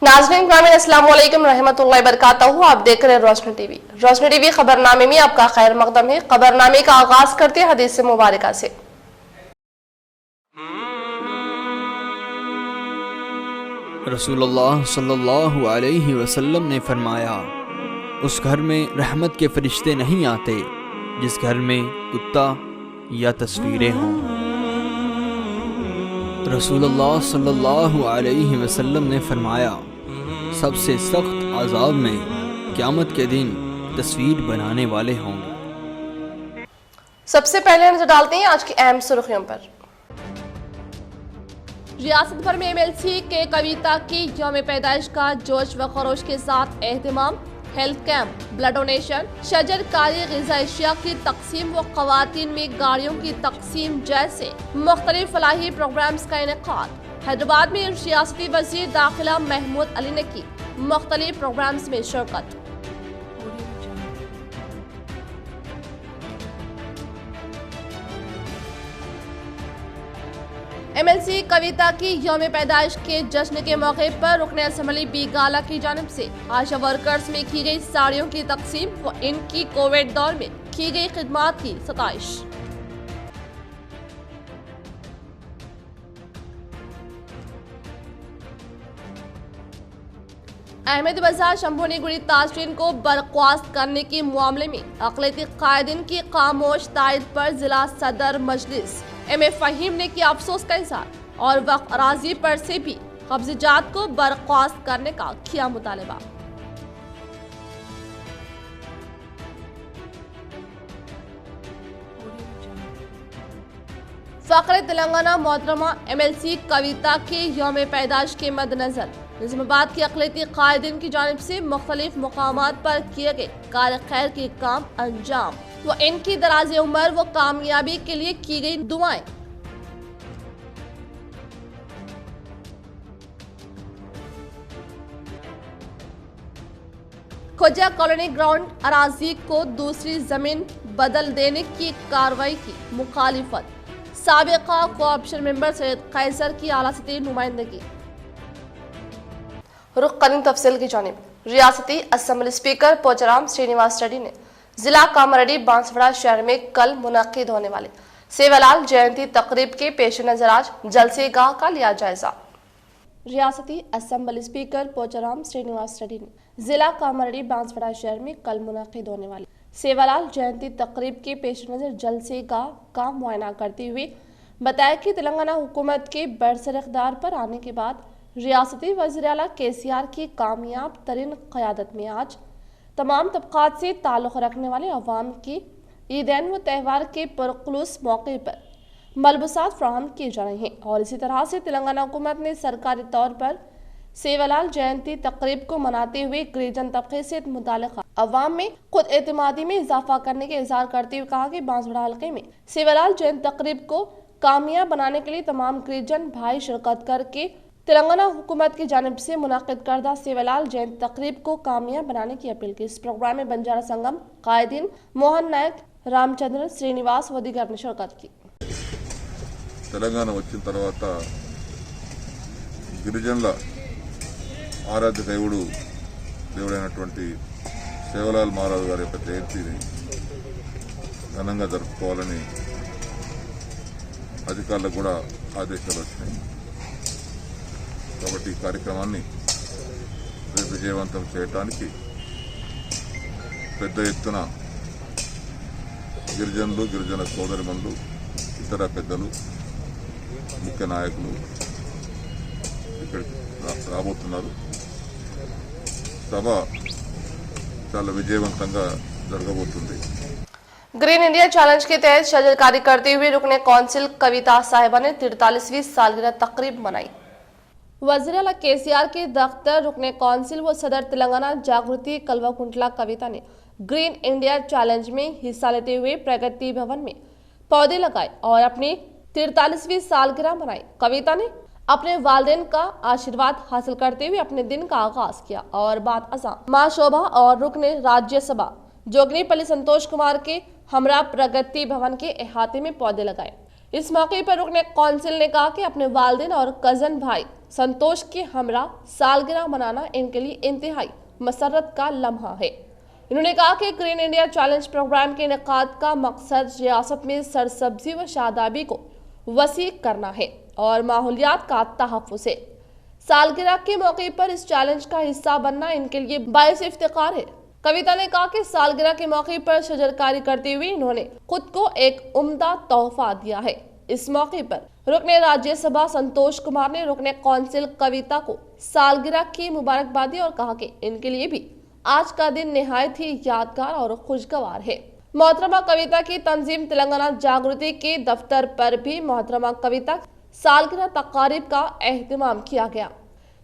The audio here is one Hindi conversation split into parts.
नाज़रीन ग्रामीण अस्सलाम वालेकुम रहमतुल्लाहि बरकातहू। आप देख रहे हैं रोशनी टीवी। रोशनी टीवी खबरनामे में आपका खैर मकदम है। खबरनामे का आगाज करते हैं हदीस मुबारका से। रसूलुल्लाह सल्लल्लाहु अलैहि वसल्लम ने फरमाया, उस घर में रहमत के फरिश्ते नहीं आते जिस घर में कुत्ता या तस्वीरें हों। रसूलुल्लाह सल्लल्लाहु अलैहि वसल्लम ने फरमाया, सबसे सख्त अज़ाब में क़यामत के दिन तस्वीर बनाने वाले होंगे। सबसे पहले नजर डालते हैं आज की अहम सुर्खियों पर। रियासत भर में एमएलसी के कविता की यौम पैदाइश का जोश व खरोश के साथ एहतमाम। हेल्थ कैंप, ब्लड डोनेशन, शजरकारी, ग़िज़ा अशिया की तकसीम व ख़वातीन में गाड़ियों की तकसीम जैसे मुख्तलिफ फलाही प्रोग्राम्स का इनेकाद। हैदराबाद में रियासती वज़ीर दाखिला महमूद अली ने की मुख्तलिफ प्रोग्राम्स में शिरकत। एमएलसी कविता की यौम पैदाइश के जश्न के मौके पर रुकने असम्बली बी गाला की जानिब से आशा वर्कर्स में की गई साड़ियों की तकसीम व इनकी कोविड दौर में की गई खिदमात की सताइश। अहमद बाजार शंभू ने गुड़ी ताजरीन को बर्खास्त करने के मामले में अक़लियती कायदीन की खामोश तायद पर जिला सदर मजलिस एम.ए. फ़हीम ने किया अफसोस का इज़हार और वक्फ अराजी पर से भी कब्ज़ात को बर्खास्त करने का किया मुतालबा। फ़ख्र तेलंगाना मोहतरमा एमएलसी कविता के यौम पैदाइश के मद्देनज़र निज़ामाबाद के अक़लियती कायदीन की जानिब से मुख्तलिफ मकामात पर किए गए कार खैर के काम अंजाम व इनकी दराज़े उम्र व कामयाबी के लिए की गई दुआएं। खोजा कॉलोनी ग्राउंड अराजी को दूसरी जमीन बदल देने की कार्रवाई की मुखालिफत। साबिका कोऑप्शन मेंबर सैयद कैसर की आला सतही नुमाइंदगी। रुख करीम तफसील की जानिब। रियासती असम्बली स्पीकर पोचाराम श्रीनिवास रेड्डी ने जिला कामारेड्डी बांसवाड़ा शहर में कल मुनक्किद होने वाले सेवालाल जयंती तकरीब के पेश नजर आज जलसे गाह का लिया जायजा। रियासती असम्बली स्पीकर पोचाराम श्रीनिवास रेड्डी ने जिला कामारेड्डी बांसवाड़ा शहर में कल मुनक्किद होने वाले सेवालाल जयंती तकरीब के पेश नजर जलसे गाह का मुआयना करते हुए बताया कि तेलंगाना हुकूमत के बरसर इख्तियार पर आने के बाद रियासती वज़ीर आला केसीआर की कामयाब तरीन क़यादत में आज तमाम तबक़ात से ताल्लुक़ रखने वाले अवाम की ईदैन व त्यौहार के पुरखुलूस मौके पर मलबूसात फ़राहम किए जा रहे हैं और इसी तरह से तेलंगाना हुकूमत ने सरकारी तौर पर सेवालाल जयंती तकरीब को मनाते हुए गिरिजन तबके से मुताल्लिक़ अवाम में खुद एतमादी में इजाफा करने के इज़हार करते हुए कहा कि बांसवाड़ा हल्के में सेवालाल जयंती तकरीब को कामयाब बनाने के लिए तमाम गिरिजन भाई शिरकत करके तेलंगाना हुकूमत की जानिब से मुनाकिद करदा सेवालाल जयंती तकरीब को कामयाब बनाने की अपील की। इस प्रोग्राम में बंजारा संगम कायदीन मोहन नायक, रामचंद्र, श्रीनिवास व दीगर ने शिरकत की। తెలంగాణ వచ్చిన తర్వాత గిరిజనుల ఆరాధ్య దేవుడైనటువంటి సేవలాల్ మహారాజు గారి యొక్క జయంతిని ఘనంగా జరుపుకోవాలని అధికారులకు కూడా ఆదేశాలు వచ్చినాయి. కాబట్టి ఈ కార్యక్రమాన్ని విజయవంతం చేయడానికి పెద్ద ఎత్తున గిరిజనులు, గిరిజన సోదరిమణులు, ఇతర పెద్దలు, ముఖ్య నాయకులు ఇక్కడికి రాబోతున్నారు. సభ చాలా విజయవంతంగా జరగబోతుంది. ग्रीन इंडिया चैलेंज के तहत शजरकारी करते हुए रुकने कौंसिल कविता साहिबा ने 43वीं सालगिरह तकरीब मनाई। वज़ीर आला केसीआर के दफ्तर रुकने कौंसिल व सदर तेलंगाना जागृति कल्वाकुंटला कविता ने ग्रीन इंडिया चैलेंज में हिस्सा लेते हुए प्रगति भवन में पौधे लगाए और अपनी 43वीं सालगिरह मनाई। कविता ने अपने वालिदैन का आशीर्वाद हासिल करते हुए अपने दिन का आगाज किया और बात अज़ां मां शोभा और रुकने राज्यसभा जोगनीपल्ली संतोष कुमार के हमरा प्रगति भवन के अहाते में पौधे लगाए। इस मौके पर रुकने कौंसिल ने कहा कि अपने वालिदैन और कजन भाई संतोष की हमरा सालगिरह मनाना इनके लिए इंतहाई मसरत का लम्हा है। इन्होंने कहा कि ग्रीन इंडिया चैलेंज प्रोग्राम के इनेकाद का मकसद रियासत में सरसब्जी व शादाबी को वसी करना है और माहौलियात का तहफ्फुज़ है। सालगिरह के मौके पर इस चैलेंज का हिस्सा बनना इनके लिए बाइस इफ्तिखार है। कविता ने कहा कि सालगिरह के मौके पर शजरकारी करते हुए इन्होंने खुद को एक उम्दा तोहफा दिया है। इस मौके पर रुकने राज्यसभा संतोष कुमार ने रुकने कौंसिल कविता को सालगिरह की मुबारकबादी और कहा कि इनके लिए भी आज का दिन निहायत ही यादगार और खुशगवार है। मोहतरमा कविता की तंजीम तेलंगाना जागृति के दफ्तर पर भी मोहतरमा कविता सालगिरह तकारीब का एहतमाम किया गया।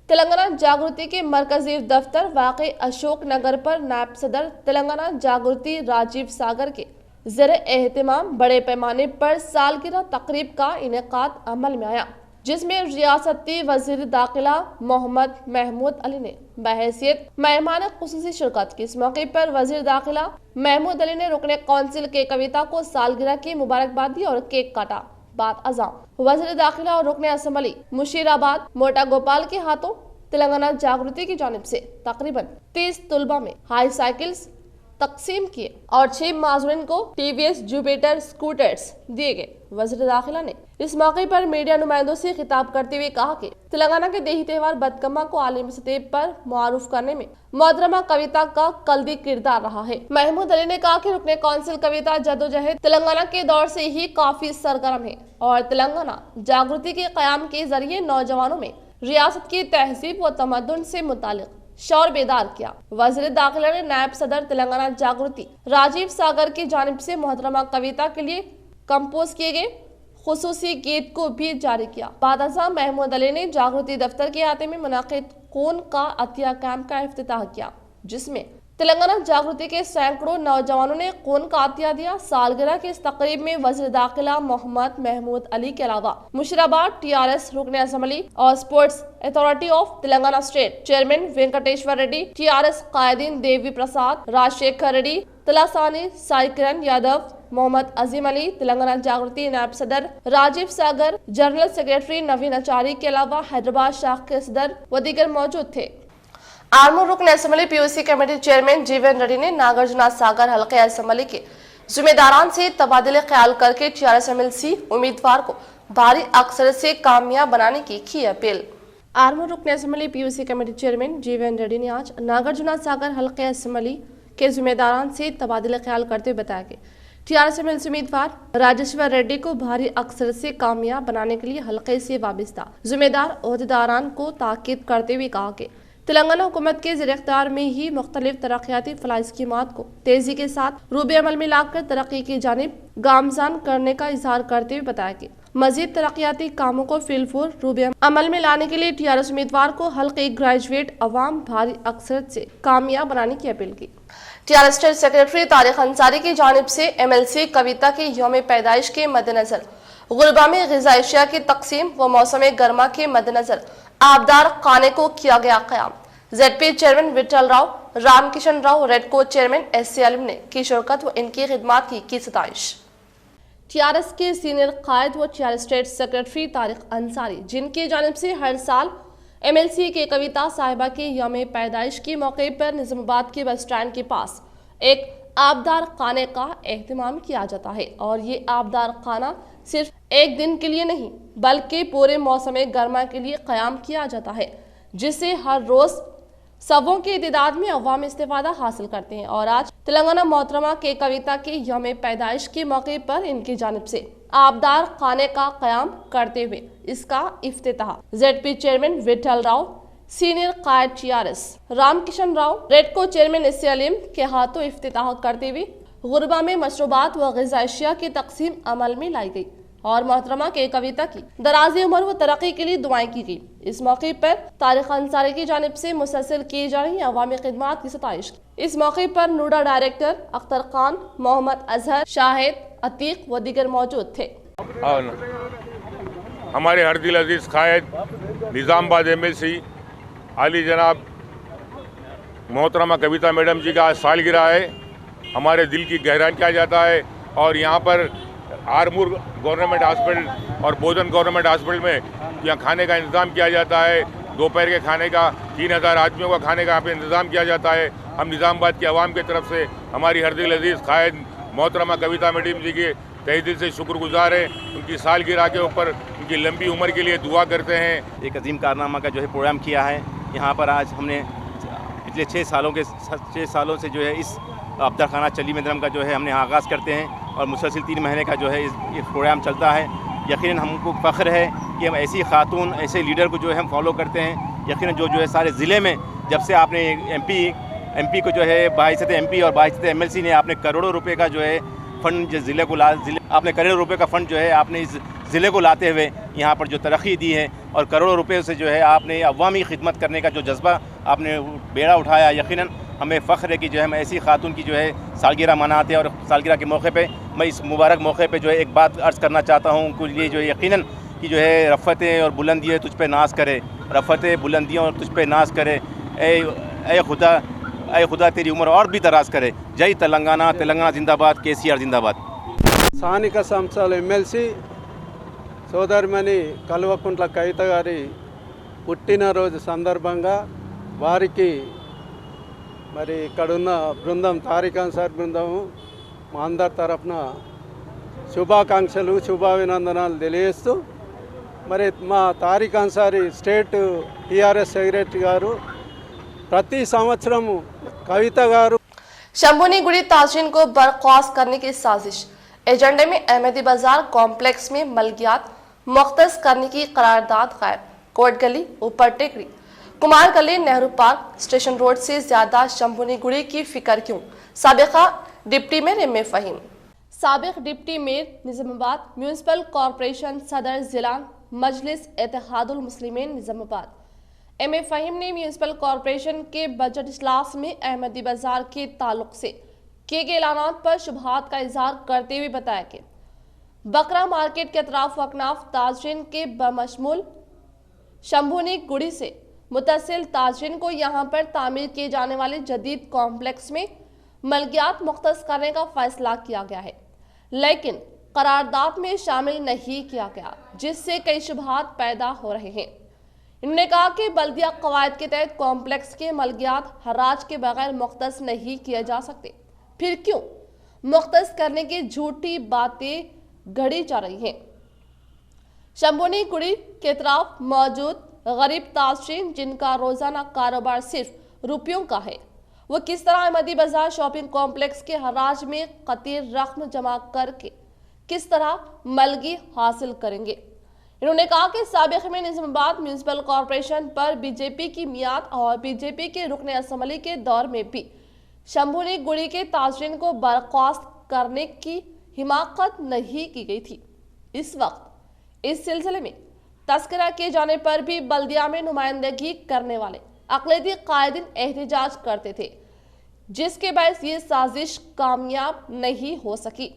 तेलंगाना जागृति के मरकजी दफ्तर वाक़ई अशोक नगर पर नायब सदर तेलंगाना जागृति राजीव सागर के ज़ेरे एहतमाम बड़े पैमाने पर सालगिरह तकरीब का इनेकाद अमल में आया, जिसमें रियासती वज़ीर दाखिला मोहम्मद महमूद अली ने बहैसियत मेहमान खुसूसी शिरकत की। इस मौके पर वज़ीर दाखिला महमूद अली ने रुकने कौंसिल के कविता को सालगिरह की मुबारकबादी और केक काटा। बाद अज़ां वज़ीर दाखिला और रुकने असम्बली मुशीराबाद मोटा गोपाल के हाथों तेलंगाना जागृति की जानिब से तकरीबन 30 तुलबा में हाई साइकिल्स तकसीम किए और 6 माजूरीन को टीवीएस जुपिटर स्कूटर्स दिए गए। वज़ीर दाखिला ने इस मौके पर मीडिया नुमाइंदों से खिताब करते हुए कहा कि तेलंगाना के देही त्यौहार बदकम्मा को आलमी सतह पर मुआरुफ करने में मोहतरमा कविता का कल्दी किरदार रहा है। महमूद अली ने कहा कि रुकने कौंसिल कविता जदोजहद तेलंगाना के दौर से ही काफी सरगर्म है और तेलंगाना जागृति के कयाम के जरिए नौजवानों में रियासत की तहजीब व तमद्दुन से मुतालिक शौर बेदार किया। वज़ीर दाखिला ने नायब सदर तेलंगाना जागृति राजीव सागर की जानिब से मोहतरमा कविता के लिए कंपोज किए गए खुसूसी गीत को भी जारी किया। बाद अज़ां महमूद अली ने जागृति दफ्तर के अहाते में मुनाकिद खून का अतिया कैंप का इफ्तिताह किया, जिसमें तेलंगाना जागृति के सैकड़ों नौजवानों ने खून का अतिया दिया। सालगिरह के इस तकरीब में वज़ीर दाखिला मोहम्मद महमूद अली के अलावा मुशीराबाद टीआरएस रुकने असम्बली और sports authority of Telangana state chairman Venkateshwar Reddy, TRS कायदीन देवी प्रसाद, राजशेखर रेड्डी, तलासानी, साई किरण यादव, मोहम्मद अजीम अली, तेलंगाना जागृति नायब सदर राजीव सागर, जनरल सेक्रेटरी नवीन आचार्य के अलावा हैदराबाद शाख के सदर व दीगर मौजूद थे। आर्मूर रुकन असम्बली पीयूसी कमेटी चेयरमैन जीवन रेड्डी ने नागार्जुना सागर हल्के असम्बली के जिम्मेदारान से तबादले ख्याल करके टीआरएस एमएलसी उम्मीदवार को भारी अक्सरियत से कामयाब बनाने की अपील। आर्मूर रुकन असम्बली पीयूसी कमेटी चेयरमैन जीवन रेड्डी ने आज नागार्जुना सागर हल्के असम्बली के जिम्मेदारान से तबादले ख्याल करते हुए बताया कि टीआरएस एमएलसी उम्मीदवार राजेश्वर रेड्डी को भारी अक्सरियत से कामयाब बनाने के लिए हल्के से वाबस्ता जिम्मेदार ओहदेदारान को ताकीद करते हुए कहा कि तेलंगाना हुकूमत के ज़ेर इख्तियार में ही मुख्तलिफ तरक्याती फलाह स्कीमात को तेजी के साथ रूबे अमल में लाकर तरक्की की जानिब गामजान करने का इजहार करते हुए बताया कि मजीद तरक्याती कामों को फिलफूर रूबे अमल में लाने के लिए टीआरएस उम्मीदवार को हल्के ग्रेजुएट अवाम भारी अक्सरियत से कामयाब बनाने की अपील की। TRS state secretary Tariq Ansari की जानिब से एमएलसी कविता के यौम पैदाइश के मद्देनजर गुरबा में ग़िज़ाई अशिया की तकसीम व मौसम गर्मा के मद्देनजर आबदार खाने को किया गया क़याम। ZP chairman Vithal Rao, Ramkishan Rao, REDCO chairman SC Aleem ने की शिरकत व इनकी खिदमात की सताइश। टीआरएस के सीनियर कायद व TRS state secretary Tariq Ansari, जिनकी जानिब से हर साल एमएलसी के कविता साहिबा के यौम पैदाइश के मौके पर निजामाबाद के बस स्टैंड के पास एक आबदार खाने का एहतमाम किया जाता है और ये आबदार खाना सिर्फ एक दिन के लिए नहीं बल्कि पूरे मौसम गर्मा के लिए क़याम किया जाता है, जिससे हर रोज सबों की तादाद में अवाम इस्तेफादा हासिल करते हैं। और आज तेलंगाना मोहतरमा के कविता के यौम पैदाइश के मौके पर इनकी जानिब से आबदार खाने का क़याम करते हुए इसका इफ्तिताह ZP chairman Vithal Rao, senior कायद TRS Ramkishan Rao, REDCO chairman SC Aleem के हाथों इफ्तिताह करते हुए गुरबा में मशरूबात व ग़िज़ाई अशिया की तकसीम अमल में लाई गई और मोहतरमा के कविता की दराज़ी उम्र व तरक्की के लिए दुआएं की गई। इस मौके पर तारिक अंसारी की जानिब से मुसलसल की जा रही अवामी खिदमात की सताइश। इस मौके पर नूडा डायरेक्टर अख्तर खान, मोहम्मद अजहर, शाहिद, अतीक व दीगर मौजूद थे। हमारे हर दिल अजीज कायद निज़ामाबाद एमएलसी आली जनाब मोहतरमा कविता मैडम जी का आज सालगिरह है। हमारे दिल की गहराई किया जाता है और यहाँ पर आरमूर गवर्नमेंट हॉस्पिटल और बोधन गवर्नमेंट हॉस्पिटल में यहाँ खाने का इंतज़ाम किया जाता है। दोपहर के खाने का 3000 आदमियों का खाने का यहाँ पे इंतज़ाम किया जाता है। हम निज़ामाबाद की आवाम की तरफ से हमारी हरदिल अजीज़ कायद मोहतरमा कविता मैडम जी के तहे दिल से शुक्रगुजार हैं। उनकी सालगिरह के ऊपर उनकी लंबी उम्र के लिए दुआ करते हैं। एक अजीम कारनामा का जो है प्रोग्राम किया है यहाँ पर। आज हमने पिछले 6 सालों से जो है इस अब्दल खाना चली मंदरम का जो है हमने आगाज़ करते हैं और मुसलसिल 3 महीने का जो है ये प्रोग्राम चलता है। यकीनन हमको फ़ख्र है कि हम ऐसी खातून ऐसे लीडर को जो है हम फॉलो करते हैं। यकीनन जो है सारे ज़िले में जब से आपने एमपी को जो है बाइज़त एमपी और बाइज़त एमएलसी ने आपने करोड़ों रुपए का जो है फ़ंड जो ज़िले को आपने करोड़ों रुपए का फ़ंड जो है आपने इस ज़िले को लाते हुए यहाँ पर जो तरक्की दी है और करोड़ों रुपए से जो है आपने अवामी खिदमत करने का जो जज्बा आपने बेड़ा उठाया। यकीनन हमें फ़ख्र है कि जो है हम ऐसी खातून की जो है सालगिरह मनाते हैं। और सालगिरह के मौके पे मैं इस मुबारक मौके पे जो है एक बात अर्ज़ करना चाहता हूँ उनको लिए जो यकीनन कि जो है रफ़तें और बुलंदियाँ तुझ पे नाज करे, रफ़तें बुलंदियाँ और तुझ पे नाज करे। ए खुदा तेरी उम्र और भी दराज करे। जय तेलंगाना, तेलंगाना जिंदाबाद, केसीआर जिंदाबाद। స్థానిక సంస్థల ఎమ్మెల్సీ సోదరిమణి కల్వకుంట్ల కవిత గారి పుట్టినరోజు సందర్భంగా వారికి మరి ఇక్కడున్న బృందం తారిక్ అన్సార్ బృందము మా అందరి తరఫున శుభాకాంక్షలు శుభాభినందనాలు తెలియజేస్తూ మరి మా Tariq Ansari state TRS secretary గారు ప్రతి సంవత్సరము కవిత గారు शंभुनी गुड़ी ताजरीन को बर्खास्त करने की साजिश। एजेंडे में अहमदी बाजार कॉम्प्लेक्स में मलकियात मुख्तस करने की करारदाद गायब। कोट गली, ऊपर टेकरी, कुमार गली, नेहरू पार्क, स्टेशन रोड से ज्यादा शंभुनी गुड़ी की फिक्र क्यों? साबिका deputy mayor M A Faheem. साबिक deputy mayor Nizamabad municipal corporation सदर जिला मजलिस इत्तेहादुल मुस्लिमीन निजामाबाद एम ए फहीम ने म्यूनिसिपल कॉरपोरेशन के बजट इजलास में अहमदी बाजार के ताल्लुक से किए गए ऐलानात पर शुबहात का इजहार करते हुए बताया कि बकरा मार्केट के अतराफ वकनाफ ताजरीन के बमशमूल शंभुनी गुड़ी से मुतसिल ताजरीन को यहाँ पर तामीर किए जाने वाले जदीद कॉम्प्लेक्स में मलकियात मुख्तस करने का फैसला किया गया है, लेकिन करारदाद में शामिल नहीं किया गया, जिससे कई शुबहात पैदा हो रहे हैं। इन्होंने कहा कि बल्दिया कवायद के तहत कॉम्प्लेक्स के मलकियात हराज के बगैर मुख्तस नहीं किए जा सकते, फिर क्यों मुख्तस करने की झूठी बातें गढ़ी जा रही हैं। शंभुनी गुड़ी के तरफ मौजूद गरीब ताजरीन जिनका रोजाना कारोबार सिर्फ रुपयों का है, वो किस तरह अहमदी बाजार शॉपिंग कॉम्प्लेक्स के हराज में कतीर रकम जमा करके किस तरह मलगी हासिल करेंगे। इन्होंने कहा कि साबिक में निजामाबाद म्यूनिसिपल कॉरपोरेशन पर बीजेपी की मियाद और बीजेपी के रुकने असम्बली के दौर में भी शंभुनी गुड़ी के ताजरीन को बर्खास्त करने की हिमाकत नहीं की गई थी। इस वक्त इस सिलसिले में तस्करा किए जाने पर भी बल्दिया में नुमाइंदगी करने वाले अक़लियती कायदीन एहतजाज करते थे, जिसके बायस ये साजिश कामयाब नहीं हो सकी।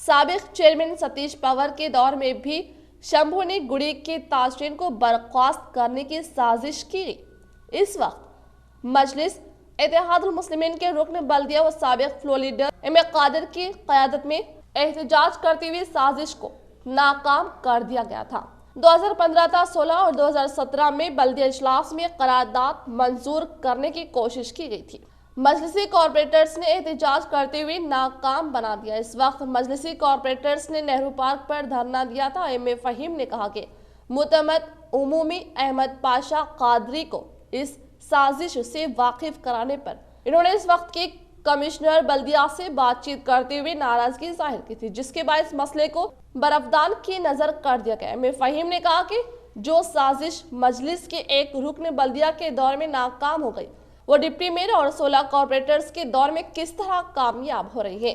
साबिक चेयरमैन सतीश पवार के दौर में भी शंभुनी गुड़ी के ताजरीन को बर्खास्त करने की साजिश की गई। इस वक्त मजलिस इत्तेहादुल मुस्लिमीन के रुकन बल्दिया व साबिक floor leader M A Qadir की क़यादत में एहतजाज करते हुए साजिश को नाकाम कर दिया गया था। 2015 था 16 और 2017 में बल्दिया इजलास में करारदाद मंजूर करने की कोशिश की गई थी। मजलिसी कॉरपोरेटर्स ने एहतजाज करते हुए नाकाम बना दिया। इस वक्त मजलिसी कॉरपोरेटर्स ने नेहरू पार्क पर धरना दिया था। एम ए फहीम ने कहा कि मुतमद उमूमी अहमद पाशा कादरी को इस साजिश से वाकिफ कराने पर इन्होंने इस वक्त के कमिश्नर बल्दिया से बातचीत करते हुए नाराजगी जाहिर की थी, जिसके बाद इस मसले को बरफदान की नजर कर दिया गया। एम ए फहीम ने कहा कि जो साजिश मजलिस के एक रुकन बल्दिया के दौर में नाकाम हो गई, वो डिप्टी मेयर और 16 कॉरपोरेटर्स के दौर में किस तरह कामयाब हो रही है।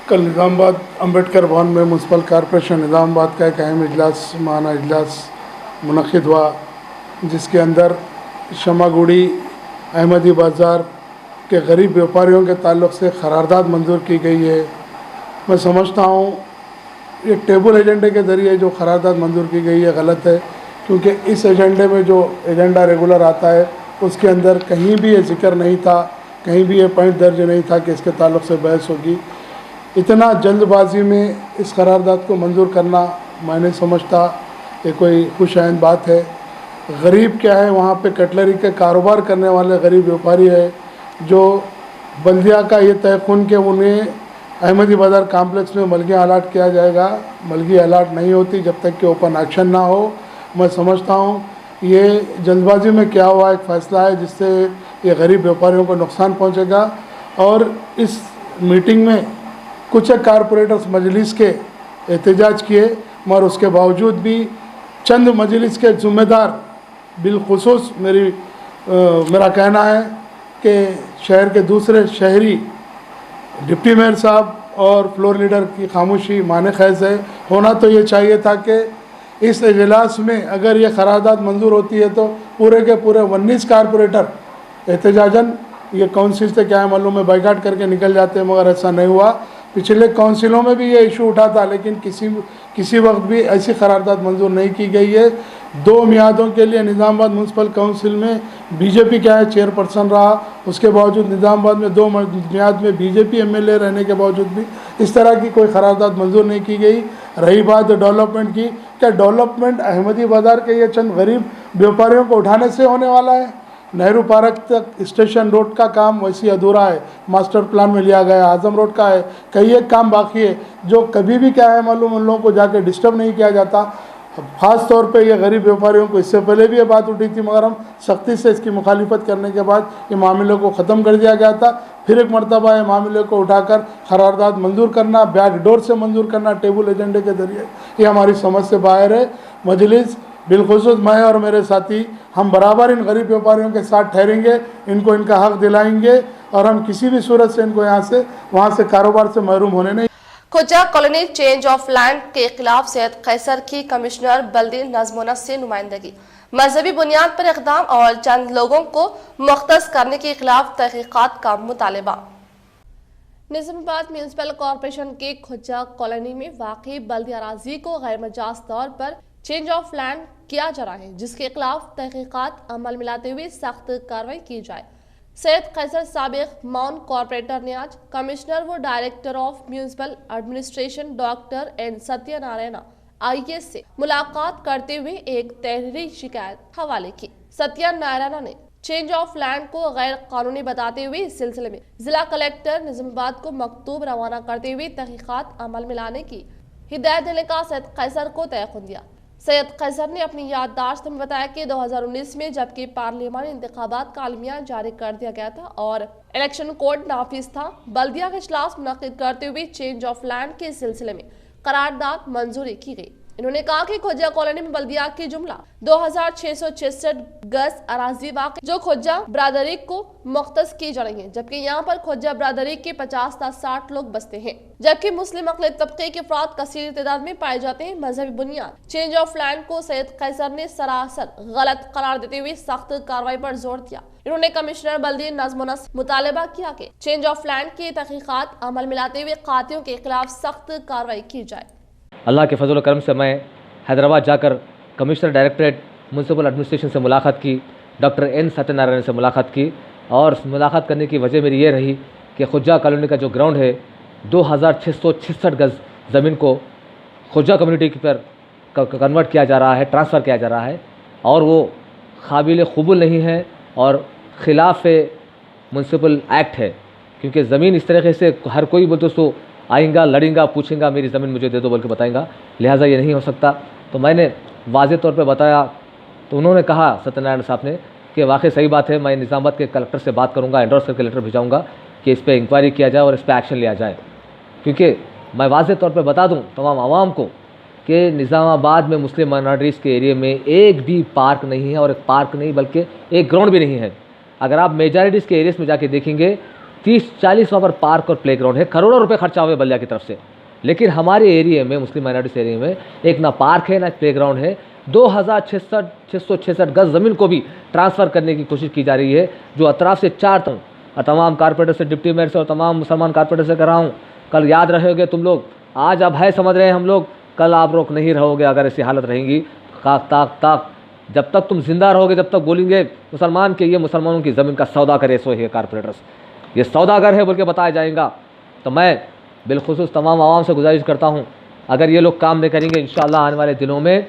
कल निज़ामाबाद अम्बेडकर भवन में म्यूनसिपल कॉरपोरेशन निज़ामाबाद का एक अहम इजलास माना इजलास मुनक़िद हुआ, जिसके अंदर शमागुड़ी अहमदी बाज़ार के गरीब व्यापारियों के ताल्लुक़ से करारदाद मंजूर की गई है। मैं समझता हूँ ये टेबल एजेंडे के ज़रिए जो करारदाद मंजूर की गई है गलत है, क्योंकि इस एजेंडे में जो एजेंडा रेगुलर आता है उसके अंदर कहीं भी ये जिक्र नहीं था, कहीं भी ये पॉइंट दर्ज नहीं था कि इसके ताल्लुक़ से बहस होगी। इतना जल्दबाजी में इस करारदाद को मंजूर करना मैं नहीं समझता ये कोई खुशआइंद बात है। गरीब क्या है, वहाँ पे कटलरी के कारोबार करने वाले गरीब व्यापारी है जो बल्दिया का ये तयखुन के उन्हें अहमदी बाज़ार कॉम्प्लेक्स में मलगी अलाट किया जाएगा। मलगी अलाट नहीं होती जब तक कि ओपन एक्शन ना हो। मैं समझता हूँ ये जल्दबाजी में क्या हुआ एक फ़ैसला है जिससे ये गरीब व्यापारियों को नुकसान पहुँचेगा। और इस मीटिंग में कुछ कारपोरेटर्स मजलिस के एहतजाज किए, मगर उसके बावजूद भी चंद मजलिस के ज़िम्मेदार बिलखुसूस मेरा कहना है कि शहर के दूसरे शहरी डिप्टी मेयर साहब और फ्लोर लीडर की खामोशी माने खैज़ है। होना तो ये चाहिए था कि इस इजलास में अगर ये करारदाद मंजूर होती है तो पूरे के पूरे 19 कारपोरेटर एहतजाजन ये काउंसिल से क्या है मालूम है बाइकाट करके निकल जाते हैं, मगर ऐसा नहीं हुआ। पिछले काउंसिलों में भी ये इशू उठा था लेकिन किसी वक्त भी ऐसी करारदाद मंजूर नहीं की गई है। 2 मियादों के लिए निज़ामाबाद म्यूनसिपल काउंसिल में बीजेपी क्या है चेयरपर्सन रहा, उसके बावजूद निज़ामाबाद में 2 मियाद में बीजेपी एमएलए रहने के बावजूद भी इस तरह की कोई करारदाद मंजूर नहीं की गई। रही बात डेवलपमेंट की, क्या डेवलपमेंट अहमदी बाज़ार के ये चंद गरीब व्यापारियों को उठाने से होने वाला है? नेहरू पार्क तक स्टेशन रोड का काम वैसी अधूरा है, मास्टर प्लान में लिया गया। आजम रोड का है, कई एक काम बाकी है जो कभी भी क्या है मालूम उन लोगों को जाके डिस्टर्ब नहीं किया जाता। ख़ास तौर पे ये गरीब व्यापारियों को इससे पहले भी ये बात उठी थी, मगर हम सख्ती से इसकी मुखालिफत करने के बाद ये मामले को ख़त्म कर दिया गया था। फिर एक मरतबा ये मामले को उठाकर करारदाद मंजूर करना, बैक डोर से मंजूर करना, टेबल एजेंडे के ज़रिए, ये हमारी समझ से बाहर है। मजलिस बिलखुसूस मैं और मेरे साथी हम बराबर इन गरीब व्यापारियों के साथ ठहरेंगे, इनको इनका हक दिलाएंगे और हम किसी भी सूरत से इनको वहाँ से कारोबार से महरूम होने नहीं। खुजा कॉलोनी चेंज ऑफ लैंड के खिलाफ सैयद कैसर की कमिश्नर बल्दी नज़्म से नुमाइंदगी, मजहबी बुनियाद पर इक़दाम और चंद लोगों को मुख्तस करने के खिलाफ तहकीकात का मुतालबा। निज़ामाबाद म्यूनसिपल कॉरपोरेशन के खुजा कॉलोनी में वाक़ई बल्दी अराजी को गैर मजाज तौर पर चेंज ऑफ लैंड किया जा रहा है, जिसके खिलाफ तहकीकात अमल में लाते हुए सख्त कार्रवाई की जाए। सैयद कैसर साबिक माउन कॉरपोरेटर ने आज कमिश्नर व director of municipal administration doctor N Satyanarayana IAS से मुलाकात करते हुए एक तहरीरी शिकायत हवाले की। सत्यनारायण ने चेंज ऑफ लैंड को गैर कानूनी बताते हुए इस सिलसिले में जिला कलेक्टर निज़ामाबाद को मकतूब रवाना करते हुए तहकीकात अमल में लाने की हिदायत देने का सैयद कैसर को तयक़ुन दिया। सैयद कैसर ने अपनी याददाश्त में बताया कि 2019 में जबकि पार्लियामानी इंतखाबात का अलमिया जारी कर दिया गया था और इलेक्शन कोड नाफिज था, बल्दिया के इजलास मुनक़िद करते हुए चेंज ऑफ लैंड के सिलसिले में करारदाद मंजूरी की गई। इन्होंने कहा कि खुजा कॉलोनी में बल्दिया की जुमला 2666 गज अराजी वाक़ जो खुजा बरादरी को मुख्तस की जा रही है, जबकि यहाँ पर खुजा बरादरी के 50 से 60 लोग बसते हैं, जबकि मुस्लिम अक़लियत तबके के अफराद कसीर तादाद में पाए जाते हैं। मजहबी बुनियाद चेंज ऑफ लैंड को सैयद कैसर ने सरासर गलत करार देते हुए सख्त कार्रवाई पर जोर दिया। इन्होंने कमिश्नर बल्दी नज़्म मुतालबा किया कि चेंज ऑफ लैंड की तहकीकात अमल में लाते हुए कातिलों के खिलाफ सख्त कार्रवाई की जाए। अल्लाह के फजल करम से मैं हैदराबाद जाकर कमिश्नर डायरेक्टरेट म्यूनसिपल एडमिनिस्ट्रेशन से मुलाकात की, डॉक्टर एन सत्यनारायण से मुलाकात की और मुलाकात करने की वजह मेरी ये रही कि खुजा कॉलोनी का जो ग्राउंड है 2666 गज़ ज़मीन को खुजा कम्युनिटी पर कन्वर्ट किया जा रहा है, ट्रांसफ़र किया जा रहा है और वो काबिल क़बूल नहीं है और ख़िलाफ़ म्यूनसिपल एक्ट है, क्योंकि ज़मीन इस तरीके से हर कोई बोलते उसको आएगा, लड़ेगा, पूछेगा मेरी ज़मीन मुझे दे दो बोल के बताएगा, लिहाजा ये नहीं हो सकता। तो मैंने वाज़ेह तौर पे बताया तो उन्होंने कहा सत्यनारायण साहब ने कि वाकई सही बात है, मैं निज़ामाबाद के कलेक्टर से बात करूँगा, एंडोर्स करके लेटर भिजाऊँगा कि इस पर इंक्वायरी किया जाए और इस पर एक्शन लिया जाए। क्योंकि मैं वाज़ेह तौर पर बता दूँ तमाम आवाम को कि निज़ामाबाद में मुस्लिम माइनॉरिटीज़ के एरिए में एक भी पार्क नहीं है और एक पार्क नहीं बल्कि एक ग्राउंड भी नहीं है। अगर आप मेजॉरिटीज़ के एरियाज़ में जाके देखेंगे 30-40 वहाँ पर पार्क और प्ले ग्राउंड है, करोड़ों रुपए खर्चा हुए बल्दिया की तरफ से, लेकिन हमारे एरिया में मुस्लिम माइनॉरिटीज़ एरिया में एक ना पार्क है ना प्ले ग्राउंड है। 2666 गज ज़मीन को भी ट्रांसफ़र करने की कोशिश की जा रही है, जो अतराफ़ से 4 तमाम कारपोरेटर से, डिप्टी मेयर से और तमाम मुसलमान कारपोरेटर से कर रहा हूँ। कल याद रहोगे तुम लोग, आज अब है समझ रहे हैं हम लोग, कल आप रोक नहीं रहोगे अगर ऐसी हालत रहेंगी। ताक जब तक तुम जिंदा रहोगे जब तक बोलेंगे मुसलमान के ये मुसलमानों की ज़मीन का सौदा करे, सो है कारपोरेटर्स ये सौदागर है बोल के बताया जाएगा। तो मैं बिलखुसूस तमाम आवाम से गुजारिश करता हूँ, अगर ये लोग काम नहीं करेंगे इंशाअल्लाह आने वाले दिनों में